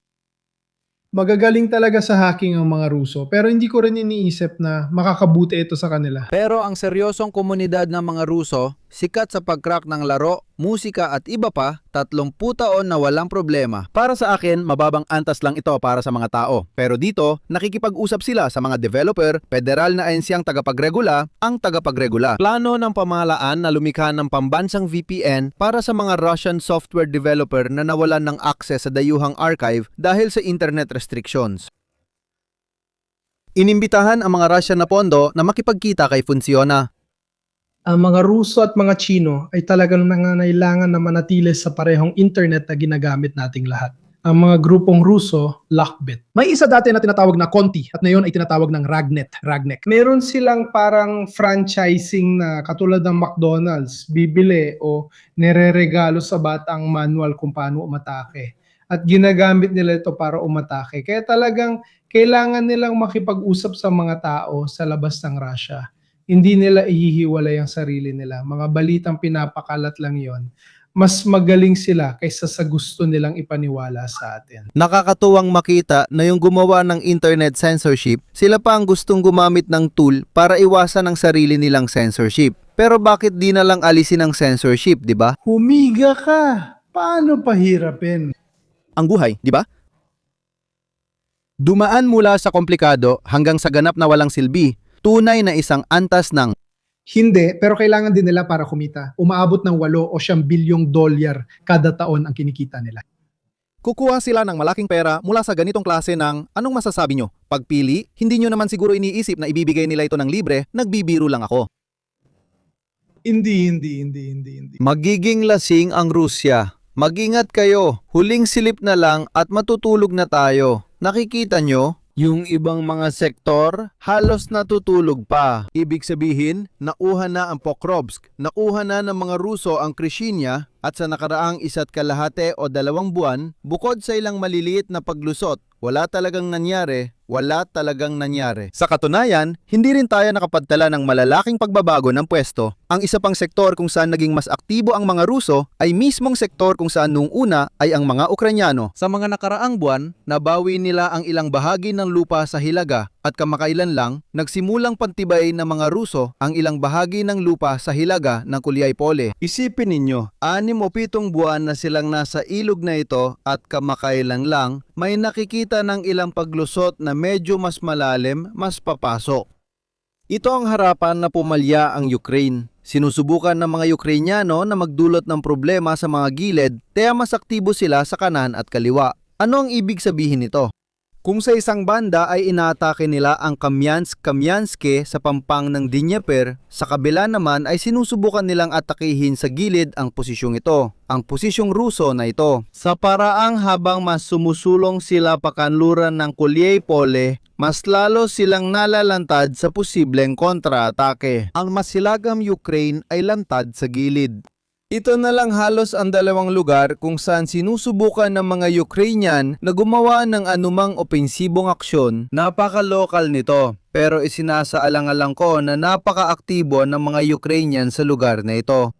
Magagaling talaga sa hacking ang mga Ruso, pero hindi ko rin iniisip na makakabuti ito sa kanila. Pero ang seryosong komunidad ng mga Ruso, sikat sa pag-crack ng laro, musika at iba pa, 30 taon na walang problema. Para sa akin, mababang antas lang ito para sa mga tao. Pero dito, nakikipag-usap sila sa mga developer, federal na ahensyang tagapagregula, ang tagapagregula. Plano ng pamahalaan na lumikha ng pambansang VPN para sa mga Russian software developer na nawalan ng access sa dayuhang archive dahil sa internet restrictions. Inimbitahan ang mga Russian na pondo na makipagkita kay Funciona. Ang mga Ruso at mga Chino ay talagang nangangailangan na manatili sa parehong internet na ginagamit nating lahat. Ang mga grupong Ruso, Lockbit. May isa dati na tinatawag na Conti at ngayon ay tinatawag ng Ragnek. Meron silang parang franchising na katulad ng McDonald's, bibili o nireregalo sa bata ang manual kung paano umatake. At ginagamit nila ito para umatake. Kaya talagang kailangan nilang makipag-usap sa mga tao sa labas ng Russia. Hindi nila ihihiwalay ang sarili nila. Mga balitang pinapakalat lang yon. Mas magaling sila kaysa sa gusto nilang ipaniwala sa atin. Nakakatuwang makita na yung gumawa ng internet censorship, sila pa ang gustong gumamit ng tool para iwasan ang sarili nilang censorship. Pero bakit di na lang alisin ang censorship, di ba? Humiga ka! Paano pahirapin? Ang buhay, di ba? Dumaan mula sa komplikado hanggang sa ganap na walang silbi, tunay na isang antas ng Hindi, pero kailangan din nila para kumita. Umaabot ng 8 o 9 bilyong dolyar kada taon ang kinikita nila. kukuha sila ng malaking pera mula sa ganitong klase ng anong masasabi nyo? Pagpili, hindi nyo naman siguro iniisip na ibibigay nila ito ng libre, nagbibiro lang ako. Hindi. Magiging lasing ang Rusya. Mag-ingat kayo, huling silip na lang at matutulog na tayo. Nakikita nyo? Yung ibang mga sektor, halos natutulog pa. Ibig sabihin, nauha na ang Pokrovsk, nauha na ng mga Ruso ang Krishinya at sa nakaraang 1.5 o 2 buwan, bukod sa ilang maliliit na paglusot, wala talagang nangyari. Sa katunayan, hindi rin tayo nakapagtala ng malalaking pagbabago ng pwesto. Ang isa pang sektor kung saan naging mas aktibo ang mga Ruso ay mismong sektor kung saan noong una ay ang mga Ukrainyano. Sa mga nakaraang buwan, nabawi nila ang ilang bahagi ng lupa sa Hilaga at kamakailan lang, nagsimulang pantibay ng mga Ruso ang ilang bahagi ng lupa sa Hilaga ng Kuliay-Pole. Isipin ninyo, 6 o 7 buwan na silang nasa ilog na ito at kamakailan lang, may nakikita ng ilang paglusot na medyo mas malalim, mas papasok. Ito ang harapan na pumalya ang Ukraine. Sinusubukan ng mga Ukrainyano na magdulot ng problema sa mga gilid, kaya mas aktibo sila sa kanan at kaliwa. Ano ang ibig sabihin nito? Kung sa isang banda ay inaatake nila ang Kamyansk-Kamyanske sa pampang ng Dnieper, sa kabila naman ay sinusubukan nilang atakihin sa gilid ang posisyong ito, ang posisyong Ruso na ito. Sa paraang habang mas sumusulong sila pakanluran ng Kuliay-Pole, mas lalo silang nalalantad sa posibleng kontra-atake. Ang masilagang Ukraine ay lantad sa gilid. Ito na lang halos ang 2 lugar kung saan sinusubukan ng mga Ukrainian na gumawa ng anumang opensibong aksyon. Napaka-lokal nito, pero isinasaalang-alang ko na napaka-aktibo ng mga Ukrainian sa lugar na ito.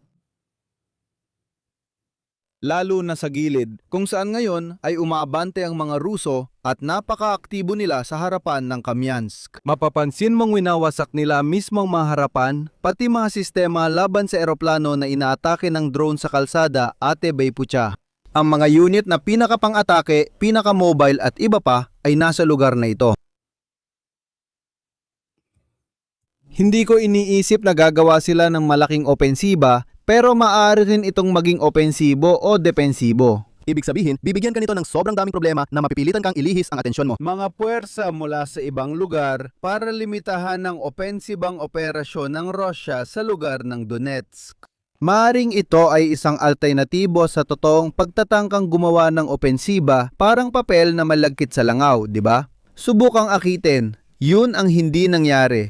Lalo na sa gilid, kung saan ngayon ay umaabante ang mga Ruso at napaka-aktibo nila sa harapan ng Kamyansk. Mapapansin mong winawasak nila mismong mga harapan, pati mga sistema laban sa eroplano na inaatake ng drone sa kalsada Ate Baypucha. Ang mga unit na pinakapang-atake, pinaka-mobile at iba pa ay nasa lugar na ito. Hindi ko iniisip na gagawa sila ng malaking opensiba, pero maaari rin itong maging opensibo o depensibo. Ibig sabihin, bibigyan ka nito ng sobrang daming problema na mapipilitan kang ilihis ang atensyon mo. Mga puwersa mula sa ibang lugar para limitahan ng opensibang operasyon ng Russia sa lugar ng Donetsk. Maaring ito ay isang alternatibo sa totoong pagtatangkang gumawa ng opensiba, parang papel na malagkit sa langaw, di ba? Subukang akitin. Yun ang hindi nangyari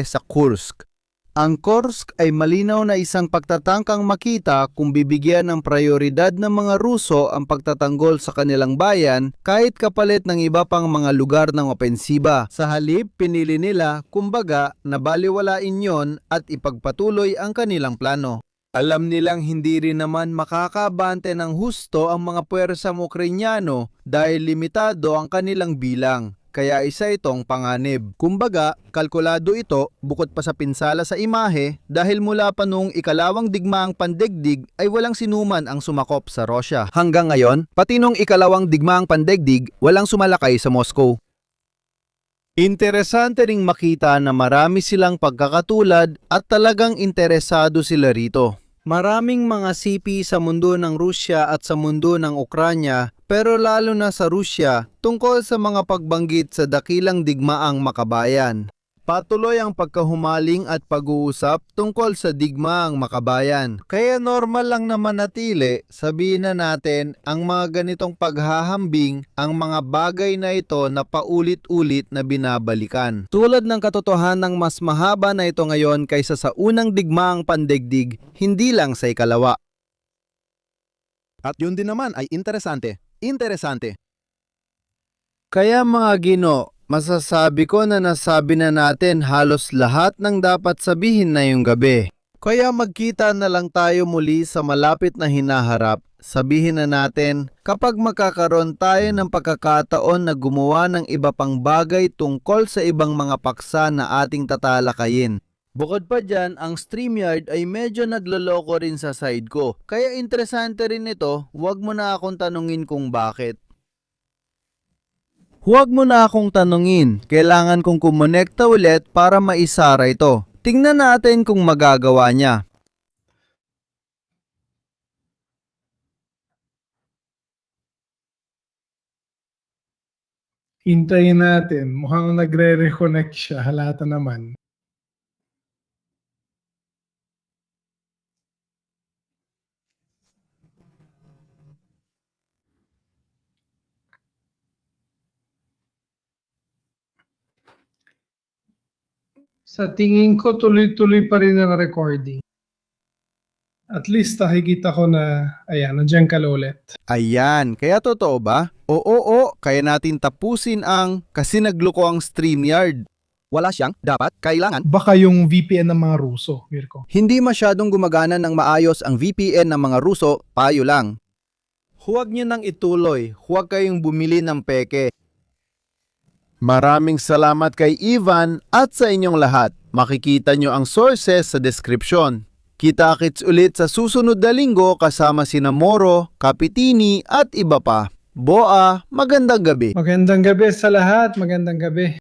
sa Kursk. Ang Kursk ay malinaw na isang pagtatangkang makita kung bibigyan ng prioridad ng mga Ruso ang pagtatanggol sa kanilang bayan kahit kapalit ng iba pang mga lugar ng opensiba. Sa halip, pinili nila, kumbaga, na baliwalain yon at ipagpatuloy ang kanilang plano. Alam nilang hindi rin naman makakabante ng husto ang mga puwersang Ukrainyano dahil limitado ang kanilang bilang. Kaya isa itong panganib. Kumbaga, kalkulado ito bukod pa sa pinsala sa imahe dahil mula pa noong ikalawang digmaang pandaigdig ay walang sinuman ang sumakop sa Russia. Hanggang ngayon, pati noong ikalawang digmaang pandaigdig, walang sumalakay sa Moscow. Interesante ring makita na marami silang pagkakatulad at talagang interesado sila rito. Maraming mga sipi sa mundo ng Rusya at sa mundo ng Ukranya, pero lalo na sa Rusya, tungkol sa mga pagbanggit sa dakilang digmaang makabayan. Patuloy ang pagkahumaling at pag-uusap tungkol sa digmaang makabayan. Kaya normal lang na manatili, sabihin na natin, ang mga ganitong paghahambing, ang mga bagay na ito na paulit-ulit na binabalikan. Tulad ng katotohanang mas mahaba na ito ngayon kaysa sa unang digmaang pandaigdig, hindi lang sa ikalawa. At yun din naman ay interesante. Kaya mga Gino, masasabi ko na nasabi na natin halos lahat ng dapat sabihin na yung gabi. Kaya magkita na lang tayo muli sa malapit na hinaharap. Sabihin na natin, kapag makakaroon tayo ng pagkakataon na gumawa ng iba pang bagay tungkol sa ibang mga paksa na ating tatalakayin. Bukod pa dyan, ang StreamYard ay medyo nagloloko rin sa side ko. Kaya interesante rin ito, huwag mo na akong tanungin kung bakit. Huwag mo na akong tanungin, kailangan kong kumonekta ulit para maisara ito. Tingnan natin kung magagawa niya. Hintayin natin. Mukhang nagre-reconnect siya. Halata naman. Sa tingin ko, tuloy-tuloy pa rin ang recording. At least nakikita ko na, ayan, nandiyan ka ulit. Ayan, kaya totoo ba? Oo, kaya natin tapusin ang kasi nagloko ang StreamYard. Wala siyang dapat, kailangan. Baka yung VPN ng mga Ruso, Mirko. Hindi masyadong gumagana ng maayos ang VPN ng mga Ruso, payo lang. Huwag niyo nang ituloy, huwag kayong bumili ng peke. Maraming salamat kay Ivan at sa inyong lahat. Makikita nyo ang sources sa description. Kita-kits ulit sa susunod na linggo kasama sina Moro, Kapitini at iba pa. Boa, magandang gabi. Magandang gabi sa lahat. Magandang gabi.